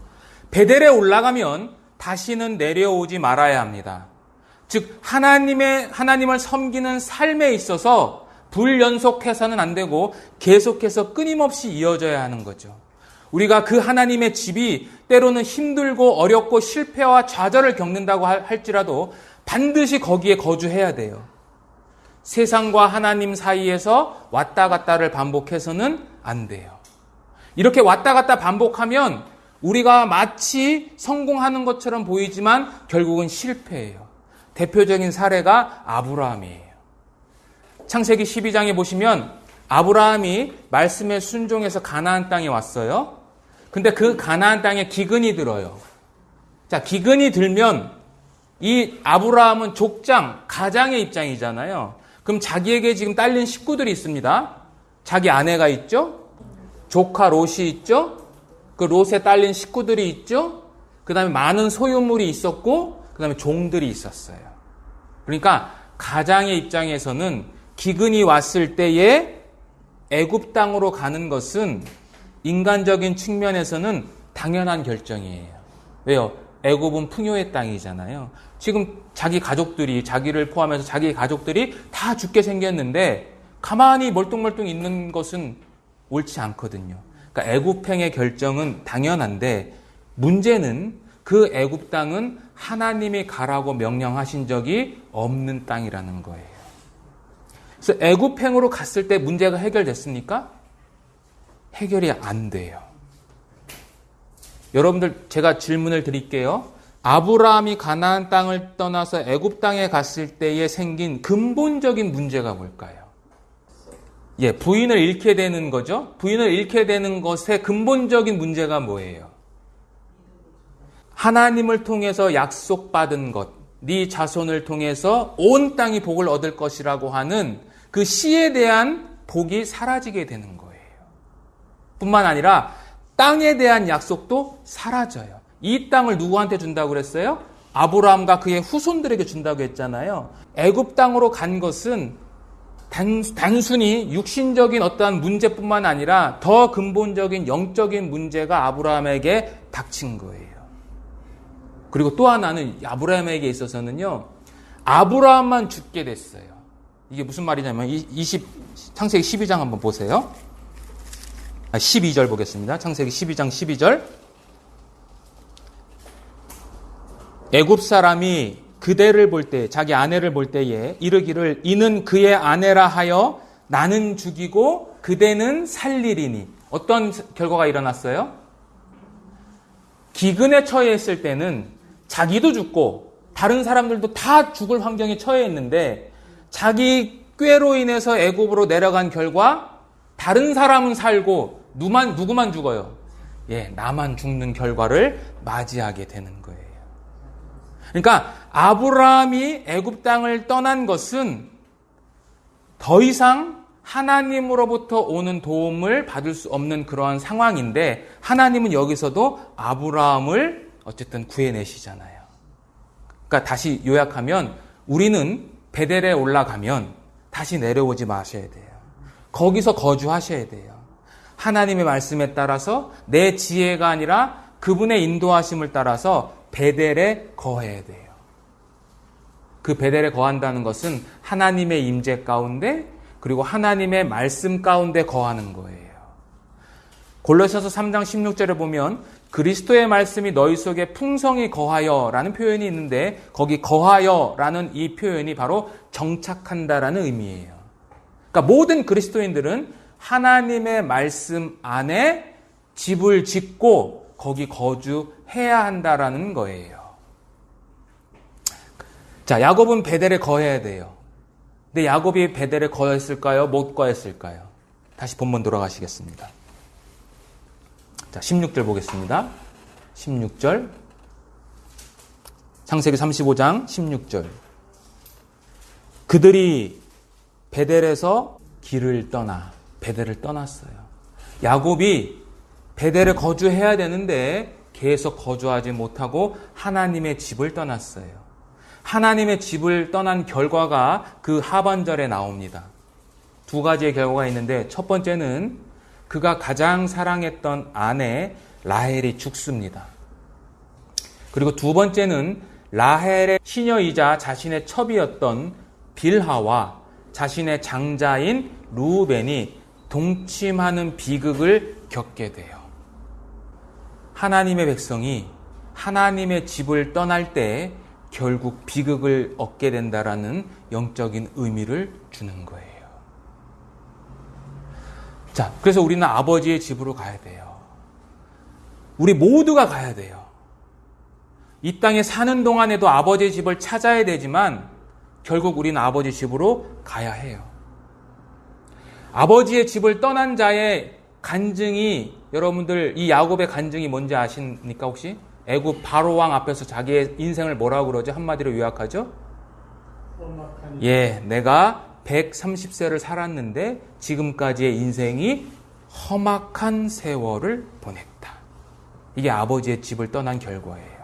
S1: 베델에 올라가면 다시는 내려오지 말아야 합니다. 즉 하나님을 섬기는 삶에 있어서 불연속해서는 안 되고 계속해서 끊임없이 이어져야 하는 거죠. 우리가 그 하나님의 집이 때로는 힘들고 어렵고 실패와 좌절을 겪는다고 할지라도 반드시 거기에 거주해야 돼요. 세상과 하나님 사이에서 왔다 갔다를 반복해서는 안 돼요. 이렇게 왔다 갔다 반복하면 우리가 마치 성공하는 것처럼 보이지만 결국은 실패해요. 대표적인 사례가 아브라함이에요. 창세기 12장에 보시면 아브라함이 말씀에 순종해서 가나안 땅에 왔어요. 근데 그 가나안 땅에 기근이 들어요. 자, 기근이 들면 이 아브라함은 족장, 가장의 입장이잖아요. 그럼 자기에게 지금 딸린 식구들이 있습니다. 자기 아내가 있죠. 조카 롯이 있죠. 그 롯에 딸린 식구들이 있죠. 그 다음에 많은 소유물이 있었고 그 다음에 종들이 있었어요. 그러니까 가장의 입장에서는 기근이 왔을 때에 애굽 땅으로 가는 것은 인간적인 측면에서는 당연한 결정이에요. 왜요? 애굽은 풍요의 땅이잖아요. 지금 자기 가족들이, 자기를 포함해서 자기 가족들이 다 죽게 생겼는데 가만히 멀뚱멀뚱 있는 것은 옳지 않거든요. 그러니까 애굽행의 결정은 당연한데 문제는 그 애굽 땅은 하나님이 가라고 명령하신 적이 없는 땅이라는 거예요. 그래서 애굽행으로 갔을 때 문제가 해결됐습니까? 해결이 안 돼요. 여러분들 제가 질문을 드릴게요. 아브라함이 가나안 땅을 떠나서 애굽 땅에 갔을 때에 생긴 근본적인 문제가 뭘까요? 부인을 잃게 되는 거죠. 부인을 잃게 되는 것의 근본적인 문제가 뭐예요? 하나님을 통해서 약속받은 것, 네 자손을 통해서 온 땅이 복을 얻을 것이라고 하는 그 씨에 대한 복이 사라지게 되는 거예요. 뿐만 아니라 땅에 대한 약속도 사라져요. 이 땅을 누구한테 준다고 그랬어요? 아브라함과 그의 후손들에게 준다고 했잖아요. 애굽 땅으로 간 것은 단순히 육신적인 어떠한 문제뿐만 아니라 더 근본적인 영적인 문제가 아브라함에게 닥친 거예요. 그리고 또 하나는 아브라함에게 있어서는요, 아브라함만 죽게 됐어요. 이게 무슨 말이냐면 창세기 12장 한번 보세요. 12절 보겠습니다. 창세기 12장 12절. 애굽 사람이 그대를 볼 때, 자기 아내를 볼 때에 이르기를 이는 그의 아내라 하여 나는 죽이고 그대는 살리리니. 어떤 결과가 일어났어요? 기근에 처해있을 때는 자기도 죽고 다른 사람들도 다 죽을 환경에 처해 있는데 자기 꾀로 인해서 애굽으로 내려간 결과 다른 사람은 살고 누구만 죽어요? 나만 죽는 결과를 맞이하게 되는 거예요. 그러니까 아브라함이 애굽 땅을 떠난 것은 더 이상 하나님으로부터 오는 도움을 받을 수 없는 그러한 상황인데 하나님은 여기서도 아브라함을 어쨌든 구해내시잖아요. 그러니까 다시 요약하면 우리는 베델에 올라가면 다시 내려오지 마셔야 돼요. 거기서 거주하셔야 돼요. 하나님의 말씀에 따라서 내 지혜가 아니라 그분의 인도하심을 따라서 베델에 거해야 돼요. 그 베델에 거한다는 것은 하나님의 임재 가운데 그리고 하나님의 말씀 가운데 거하는 거예요. 골로새서 3장 16절에 보면 그리스도의 말씀이 너희 속에 풍성히 거하여라는 표현이 있는데 거기 거하여라는 이 표현이 바로 정착한다라는 의미예요. 그러니까 모든 그리스도인들은 하나님의 말씀 안에 집을 짓고 거기 거주해야 한다라는 거예요. 자, 야곱은 베델에 거해야 돼요. 근데 야곱이 베델에 거했을까요? 못 거했을까요? 다시 본문 돌아가시겠습니다. 자, 16절 보겠습니다. 16절. 창세기 35장 16절. 그들이 베델에서 길을 떠나 베델을 떠났어요. 야곱이 베델에 거주해야 되는데 계속 거주하지 못하고 하나님의 집을 떠났어요. 하나님의 집을 떠난 결과가 그 하반절에 나옵니다. 두 가지의 결과가 있는데 첫 번째는 그가 가장 사랑했던 아내 라헬이 죽습니다. 그리고 두 번째는 라헬의 시녀이자 자신의 첩이었던 빌하와 자신의 장자인 루벤이 동침하는 비극을 겪게 돼요. 하나님의 백성이 하나님의 집을 떠날 때 결국 비극을 얻게 된다라는 영적인 의미를 주는 거예요. 자, 그래서 우리는 아버지의 집으로 가야 돼요. 우리 모두가 가야 돼요. 이 땅에 사는 동안에도 아버지의 집을 찾아야 되지만 결국 우리는 아버지 집으로 가야 해요. 아버지의 집을 떠난 자의 간증이, 여러분들 이 야곱의 간증이 뭔지 아십니까 혹시? 애굽 바로 왕 앞에서 자기의 인생을 뭐라고 그러죠? 한마디로 요약하죠? 예, 내가 130세를 살았는데 지금까지의 인생이 험악한 세월을 보냈다. 이게 아버지의 집을 떠난 결과예요.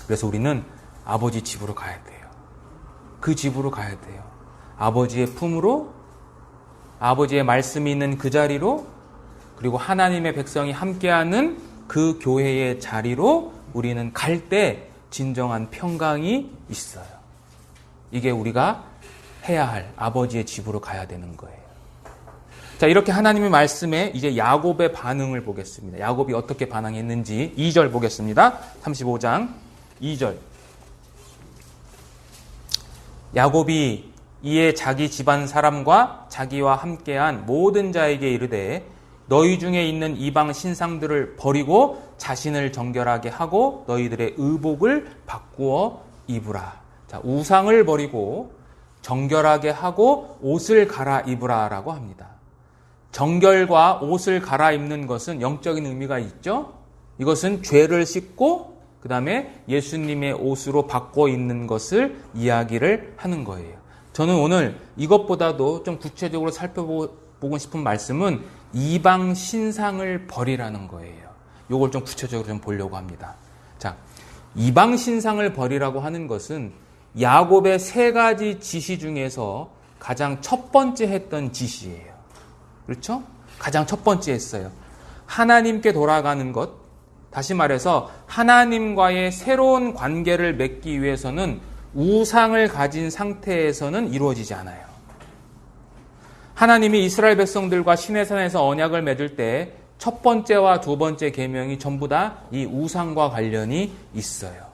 S1: 그래서 우리는 아버지 집으로 가야 돼요. 그 집으로 가야 돼요. 아버지의 품으로, 아버지의 말씀이 있는 그 자리로, 그리고 하나님의 백성이 함께하는 그 교회의 자리로 우리는 갈 때 진정한 평강이 있어요. 이게 우리가 해야 할 아버지의 집으로 가야 되는 거예요. 자, 이렇게 하나님의 말씀에 이제 야곱의 반응을 보겠습니다. 야곱이 어떻게 반응했는지 2절 보겠습니다. 35장 2절. 야곱이 이에 자기 집안 사람과 자기와 함께한 모든 자에게 이르되 너희 중에 있는 이방 신상들을 버리고 자신을 정결하게 하고 너희들의 의복을 바꾸어 입으라. 자, 우상을 버리고 정결하게 하고 옷을 갈아입으라라고 합니다. 정결과 옷을 갈아입는 것은 영적인 의미가 있죠. 이것은 죄를 씻고 그 다음에 예수님의 옷으로 바꿔 입는 것을 이야기를 하는 거예요. 저는 오늘 이것보다도 좀 구체적으로 살펴보고 싶은 말씀은 이방 신상을 버리라는 거예요. 이걸 좀 구체적으로 좀 보려고 합니다. 자, 이방 신상을 버리라고 하는 것은 야곱의 세 가지 지시 중에서 가장 첫 번째 했던 지시예요. 그렇죠? 가장 첫 번째 했어요. 하나님께 돌아가는 것, 다시 말해서 하나님과의 새로운 관계를 맺기 위해서는 우상을 가진 상태에서는 이루어지지 않아요. 하나님이 이스라엘 백성들과 시내산에서 언약을 맺을 때 첫 번째와 두 번째 계명이 전부 다 이 우상과 관련이 있어요.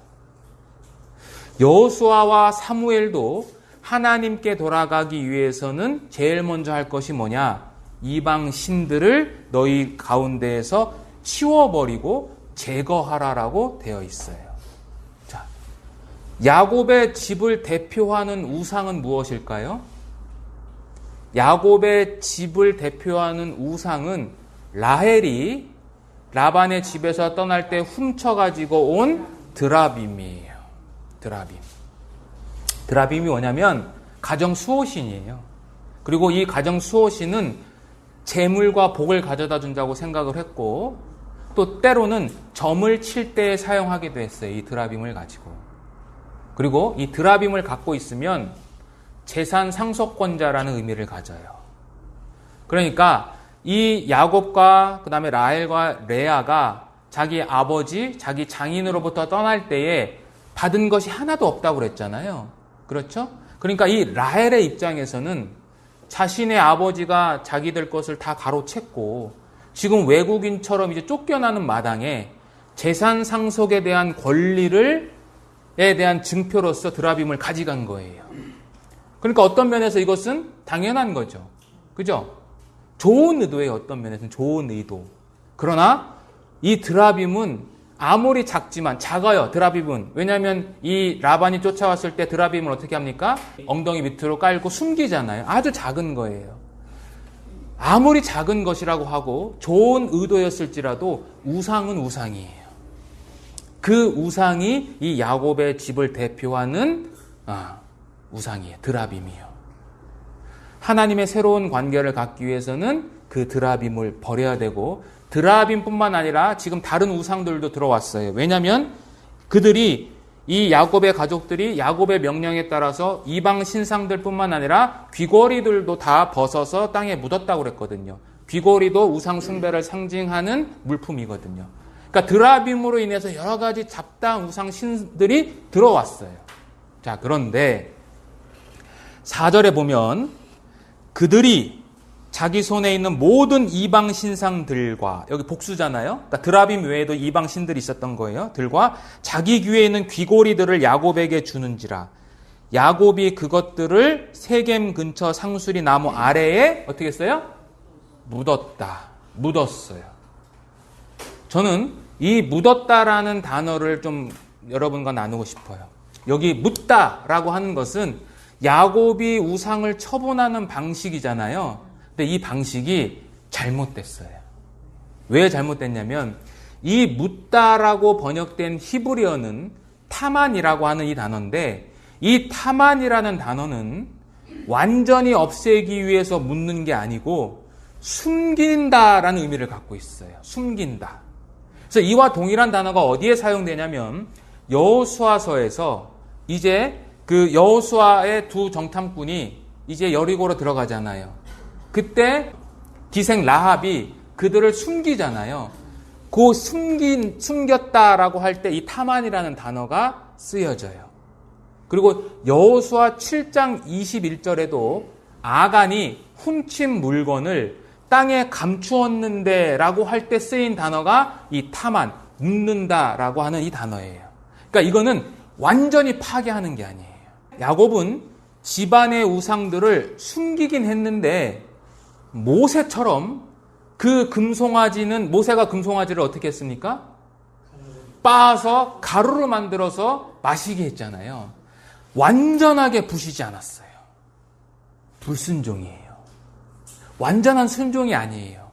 S1: 여호수아와 사무엘도 하나님께 돌아가기 위해서는 제일 먼저 할 것이 뭐냐? 이방 신들을 너희 가운데에서 치워버리고 제거하라라고 되어 있어요. 자, 야곱의 집을 대표하는 우상은 무엇일까요? 야곱의 집을 대표하는 우상은 라헬이 라반의 집에서 떠날 때 훔쳐가지고 온 드라빔이에요. 드라빔이 뭐냐면 가정 수호신이에요. 그리고 이 가정 수호신은 재물과 복을 가져다 준다고 생각을 했고 또 때로는 점을 칠 때 사용하기도 했어요. 이 드라빔을 가지고. 그리고 이 드라빔을 갖고 있으면 재산 상속권자라는 의미를 가져요. 그러니까 이 야곱과 그 다음에 라헬과 레아가 자기 아버지, 자기 장인으로부터 떠날 때에 받은 것이 하나도 없다고 그랬잖아요. 그렇죠? 그러니까 이 라헬의 입장에서는 자신의 아버지가 자기들 것을 다 가로챘고 지금 외국인처럼 이제 쫓겨나는 마당에 재산 상속에 대한 권리에 대한 증표로서 드라빔을 가져간 거예요. 그러니까 어떤 면에서 이것은 당연한 거죠. 그죠? 좋은 의도예요. 어떤 면에서는 좋은 의도. 그러나 이 드라빔은 아무리 작아요. 드라빔은. 왜냐하면 이 라반이 쫓아왔을 때 드라빔을 어떻게 합니까? 엉덩이 밑으로 깔고 숨기잖아요. 아주 작은 거예요. 아무리 작은 것이라고 하고 좋은 의도였을지라도 우상은 우상이에요. 그 우상이 이 야곱의 집을 대표하는 우상이에요. 드라빔이에요. 하나님의 새로운 관계를 갖기 위해서는 그 드라빔을 버려야 되고, 드라빔뿐만 아니라 지금 다른 우상들도 들어왔어요. 왜냐하면 그들이, 이 야곱의 가족들이 야곱의 명령에 따라서 이방 신상들뿐만 아니라 귀고리들도 다 벗어서 땅에 묻었다고 그랬거든요. 귀고리도 우상 숭배를 상징하는 물품이거든요. 그러니까 드라빔으로 인해서 여러 가지 잡다한 우상 신들이 들어왔어요. 자, 그런데 4절에 보면 그들이 자기 손에 있는 모든 이방 신상들과, 여기 복수잖아요. 그러니까 드라빔 외에도 이방 신들이 있었던 거예요. 들과 자기 귀에 있는 귀고리들을 야곱에게 주는지라. 야곱이 그것들을 세겜 근처 상수리 나무 아래에 어떻게 했어요? 묻었어요. 저는 이 묻었다라는 단어를 좀 여러분과 나누고 싶어요. 여기 묻다라고 하는 것은 야곱이 우상을 처분하는 방식이잖아요. 근데 이 방식이 잘못됐어요. 왜 잘못됐냐면 이 묻다라고 번역된 히브리어는 타만이라고 하는 이 단어인데, 이 타만이라는 단어는 완전히 없애기 위해서 묻는 게 아니고 숨긴다라는 의미를 갖고 있어요. 숨긴다. 그래서 이와 동일한 단어가 어디에 사용되냐면 여호수아서에서 이제 그 여호수아의 두 정탐꾼이 이제 여리고로 들어가잖아요. 그때 기생 라합이 그들을 숨기잖아요. 그 숨겼다라고 할 때 이 타만이라는 단어가 쓰여져요. 그리고 여호수아 7장 21절에도 아간이 훔친 물건을 땅에 감추었는데 라고 할 때 쓰인 단어가 이 타만, 묻는다라고 하는 이 단어예요. 그러니까 이거는 완전히 파괴하는 게 아니에요. 야곱은 집안의 우상들을 숨기긴 했는데 모세처럼 그 모세가 금송아지를 어떻게 했습니까? 빻아서 가루로 만들어서 마시게 했잖아요. 완전하게 부시지 않았어요. 불순종이에요. 완전한 순종이 아니에요.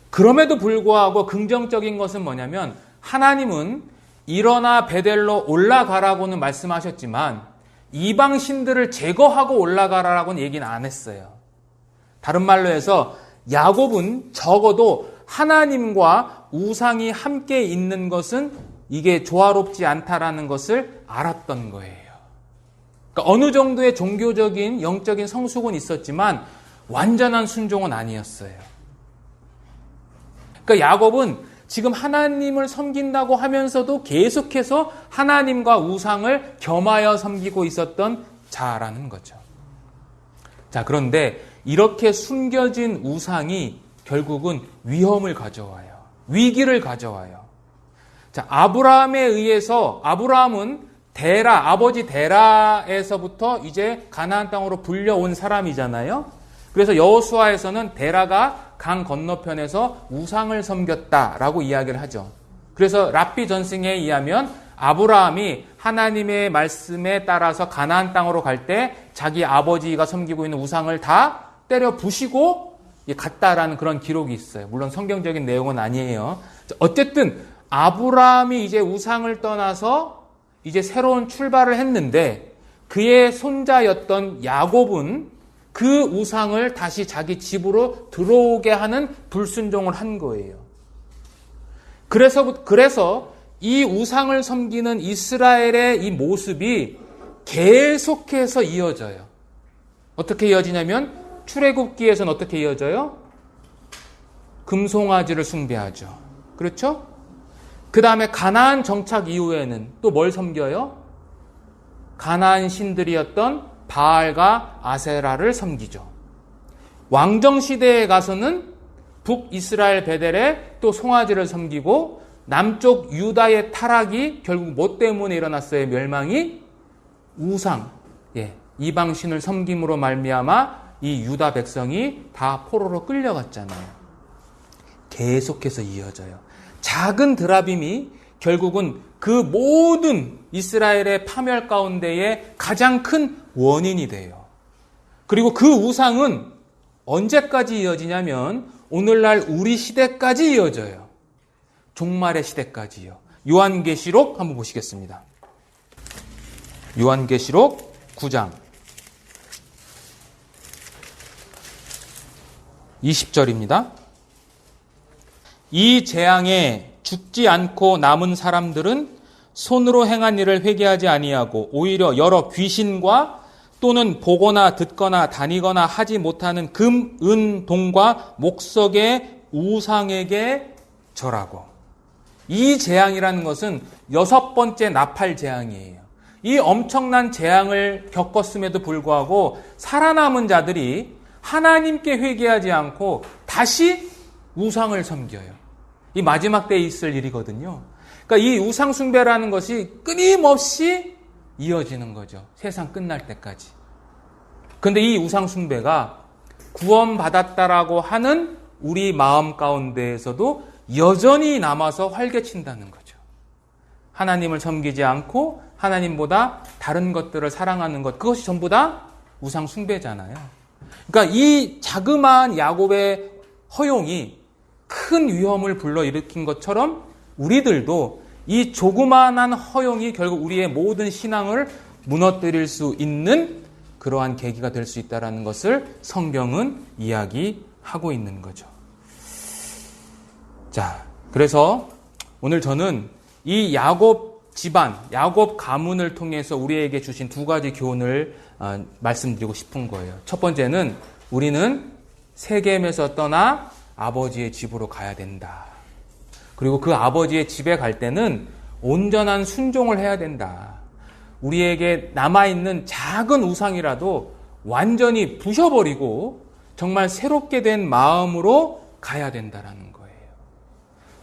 S1: 그럼에도 불구하고 긍정적인 것은 뭐냐면 하나님은 일어나 베델로 올라가라고는 말씀하셨지만 이방 신들을 제거하고 올라가라고는 얘기는 안 했어요. 다른 말로 해서 야곱은 적어도 하나님과 우상이 함께 있는 것은 이게 조화롭지 않다라는 것을 알았던 거예요. 그러니까 어느 정도의 종교적인 영적인 성숙은 있었지만 완전한 순종은 아니었어요. 그러니까 야곱은 지금 하나님을 섬긴다고 하면서도 계속해서 하나님과 우상을 겸하여 섬기고 있었던 자라는 거죠. 자, 그런데 이렇게 숨겨진 우상이 결국은 위험을 가져와요. 위기를 가져와요. 자, 아브라함에 의해서, 아브라함은 아버지 데라에서부터 이제 가나안 땅으로 불려온 사람이잖아요. 그래서 여호수아에서는 데라가 강 건너편에서 우상을 섬겼다라고 이야기를 하죠. 그래서 랍비 전승에 의하면 아브라함이 하나님의 말씀에 따라서 가나안 땅으로 갈 때 자기 아버지가 섬기고 있는 우상을 다 때려 부시고 갔다라는 그런 기록이 있어요. 물론 성경적인 내용은 아니에요. 어쨌든 아브라함이 이제 우상을 떠나서 이제 새로운 출발을 했는데 그의 손자였던 야곱은 그 우상을 다시 자기 집으로 들어오게 하는 불순종을 한 거예요. 그래서 이 우상을 섬기는 이스라엘의 이 모습이 계속해서 이어져요. 어떻게 이어지냐면 출애굽기에서는 어떻게 이어져요? 금송아지를 숭배하죠. 그렇죠? 그 다음에 가나안 정착 이후에는 또 뭘 섬겨요? 가나안 신들이었던 바알과 아세라를 섬기죠. 왕정시대에 가서는 북이스라엘 베델에 또 송아지를 섬기고 남쪽 유다의 타락이 결국 뭐 때문에 일어났어요? 멸망이 우상, 이방신을 섬김으로 말미암아 이 유다 백성이 다 포로로 끌려갔잖아요. 계속해서 이어져요. 작은 드라빔이 결국은 그 모든 이스라엘의 파멸 가운데에 가장 큰 원인이 돼요. 그리고 그 우상은 언제까지 이어지냐면 오늘날 우리 시대까지 이어져요. 종말의 시대까지요. 요한계시록 한번 보시겠습니다. 요한계시록 9장 20절입니다. 이 재앙에 죽지 않고 남은 사람들은 손으로 행한 일을 회개하지 아니하고 오히려 여러 귀신과 또는 보거나 듣거나 다니거나 하지 못하는 금, 은, 동과 목석의 우상에게 절하고. 이 재앙이라는 것은 6번째 나팔 재앙이에요. 이 엄청난 재앙을 겪었음에도 불구하고 살아남은 자들이 하나님께 회개하지 않고 다시 우상을 섬겨요. 이 마지막 때에 있을 일이거든요. 그러니까 이 우상 숭배라는 것이 끊임없이 이어지는 거죠. 세상 끝날 때까지. 그런데 이 우상 숭배가 구원받았다라고 하는 우리 마음 가운데에서도 여전히 남아서 활개친다는 거죠. 하나님을 섬기지 않고 하나님보다 다른 것들을 사랑하는 것, 그것이 전부 다 우상 숭배잖아요. 그러니까 이 자그마한 야곱의 허용이 큰 위험을 불러일으킨 것처럼 우리들도 이 조그마한 허용이 결국 우리의 모든 신앙을 무너뜨릴 수 있는 그러한 계기가 될 수 있다는 것을 성경은 이야기하고 있는 거죠. 자, 그래서 오늘 저는 이 야곱 집안, 야곱 가문을 통해서 우리에게 주신 두 가지 교훈을 말씀드리고 싶은 거예요. 첫 번째는 우리는 세겜에서 떠나 아버지의 집으로 가야 된다. 그리고 그 아버지의 집에 갈 때는 온전한 순종을 해야 된다. 우리에게 남아있는 작은 우상이라도 완전히 부셔버리고 정말 새롭게 된 마음으로 가야 된다라는 거예요.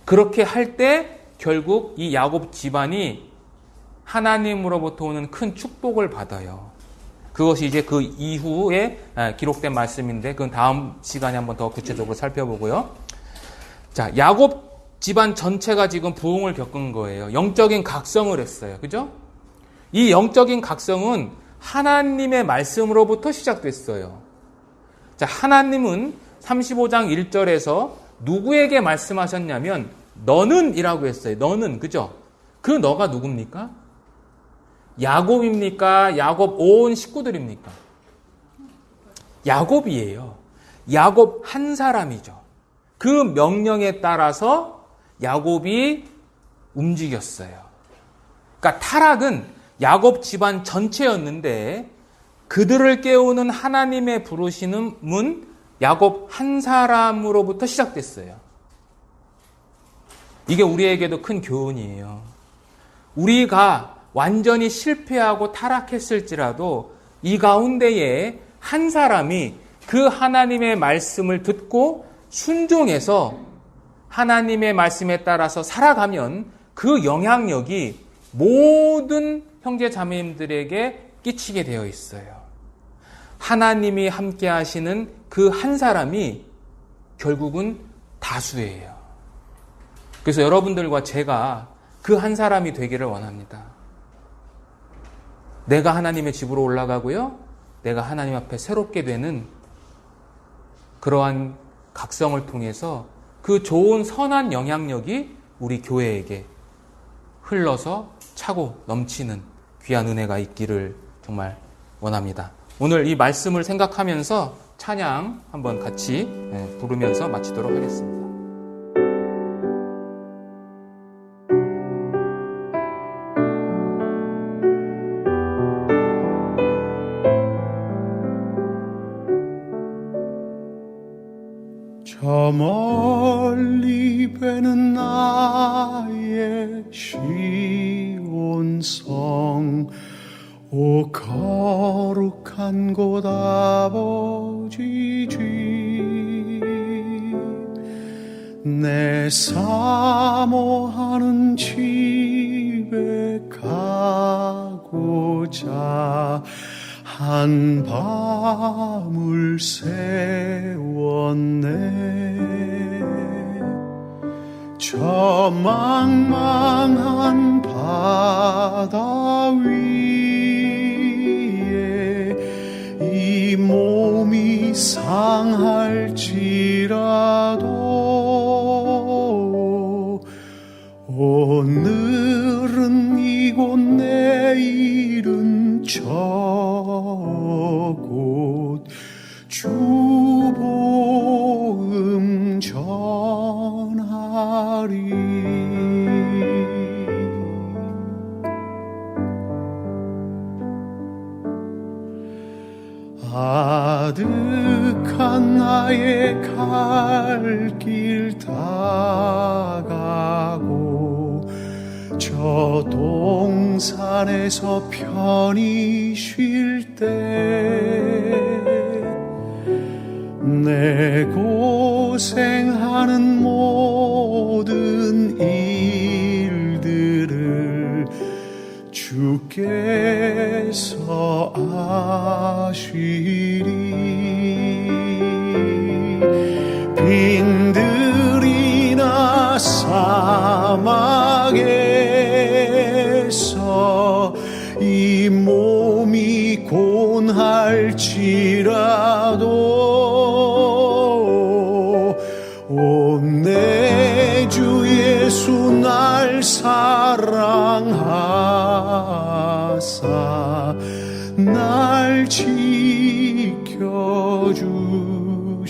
S1: 그렇게 할 때 결국 이 야곱 집안이 하나님으로부터 오는 큰 축복을 받아요. 그것이 이제 그 이후에 기록된 말씀인데 그건 다음 시간에 한번 더 구체적으로 살펴보고요. 자, 야곱 집안 전체가 지금 부흥을 겪은 거예요. 영적인 각성을 했어요. 그죠? 이 영적인 각성은 하나님의 말씀으로부터 시작됐어요. 자, 하나님은 35장 1절에서 누구에게 말씀하셨냐면 너는 이라고 했어요. 너는, 그죠? 그 너가 누굽니까? 야곱입니까? 야곱 온 식구들입니까? 야곱이에요. 야곱 한 사람이죠. 그 명령에 따라서 야곱이 움직였어요. 그러니까 타락은 야곱 집안 전체였는데 그들을 깨우는 하나님의 부르심은 야곱 한 사람으로부터 시작됐어요. 이게 우리에게도 큰 교훈이에요. 우리가 완전히 실패하고 타락했을지라도 이 가운데에 한 사람이 그 하나님의 말씀을 듣고 순종해서 하나님의 말씀에 따라서 살아가면 그 영향력이 모든 형제 자매님들에게 끼치게 되어 있어요. 하나님이 함께 하시는 그 한 사람이 결국은 다수예요. 그래서 여러분들과 제가 그 한 사람이 되기를 원합니다. 내가 하나님의 집으로 올라가고요. 내가 하나님 앞에 새롭게 되는 그러한 각성을 통해서 그 좋은 선한 영향력이 우리 교회에게 흘러서 차고 넘치는 귀한 은혜가 있기를 정말 원합니다. 오늘 이 말씀을 생각하면서 찬양 한번 같이 부르면서 마치도록 하겠습니다.
S2: 저 멀리 배는 나의 시온성 오 거룩한 곳 아버지 집 내 사모하는 집에 가고자 한 밤을 세웠네. 저 망망한 바다 위에 이 몸이 상할지라도 오늘은 이곳 내일은 저곳 주복음 전하리. 아득한 나의 갈 길 다가고 저 동산에서 편히 쉴 때 내 고생하는 모든 일들을 주께서 아시리. 빈들이나 사막에서 이 몸이 곤할지라도 온 내 주 예수 날 사랑하사 날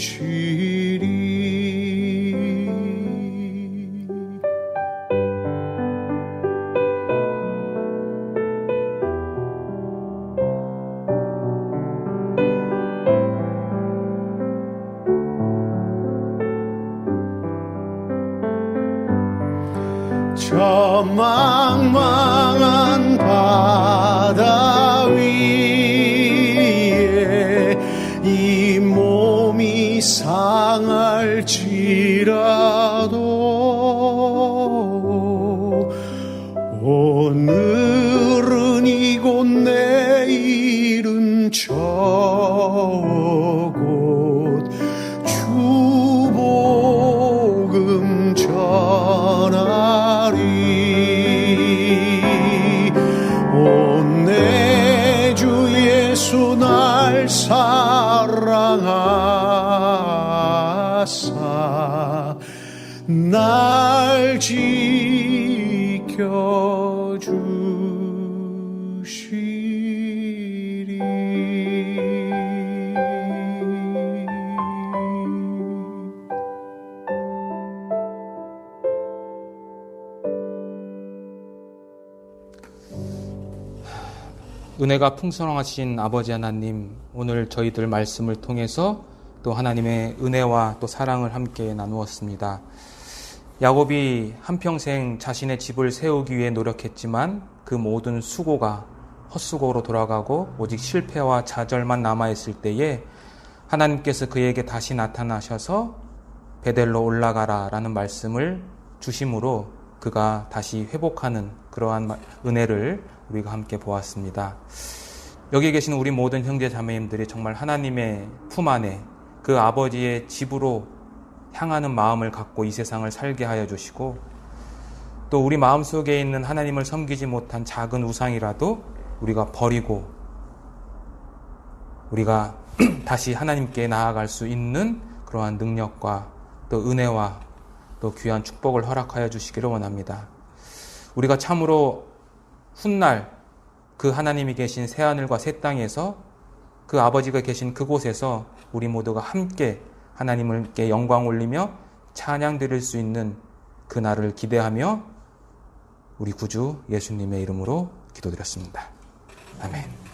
S2: 지켜주시리. 저 망망한 바다 위에 이 몸이 상할지라도 오늘은 이곳 내일은 저곳 주복음 전하리. 온 내 주 예수 날 사랑하사 날 지켜주시리.
S1: 은혜가 풍성하신 아버지 하나님, 오늘 저희들 말씀을 통해서 또 하나님의 은혜와 또 사랑을 함께 나누었습니다. 야곱이 한평생 자신의 집을 세우기 위해 노력했지만 그 모든 수고가 헛수고로 돌아가고 오직 실패와 좌절만 남아있을 때에 하나님께서 그에게 다시 나타나셔서 베델로 올라가라 라는 말씀을 주심으로 그가 다시 회복하는 그러한 은혜를 우리가 함께 보았습니다. 여기 계신 우리 모든 형제 자매님들이 정말 하나님의 품 안에 그 아버지의 집으로 향하는 마음을 갖고 이 세상을 살게 하여 주시고 또 우리 마음속에 있는 하나님을 섬기지 못한 작은 우상이라도 우리가 버리고 우리가 다시 하나님께 나아갈 수 있는 그러한 능력과 또 은혜와 또 귀한 축복을 허락하여 주시기를 원합니다. 우리가 참으로 훗날 그 하나님이 계신 새하늘과 새 땅에서 그 아버지가 계신 그곳에서 우리 모두가 함께 하나님께 영광 올리며 찬양 드릴 수 있는 그 날을 기대하며 우리 구주 예수님의 이름으로 기도드렸습니다. 아멘.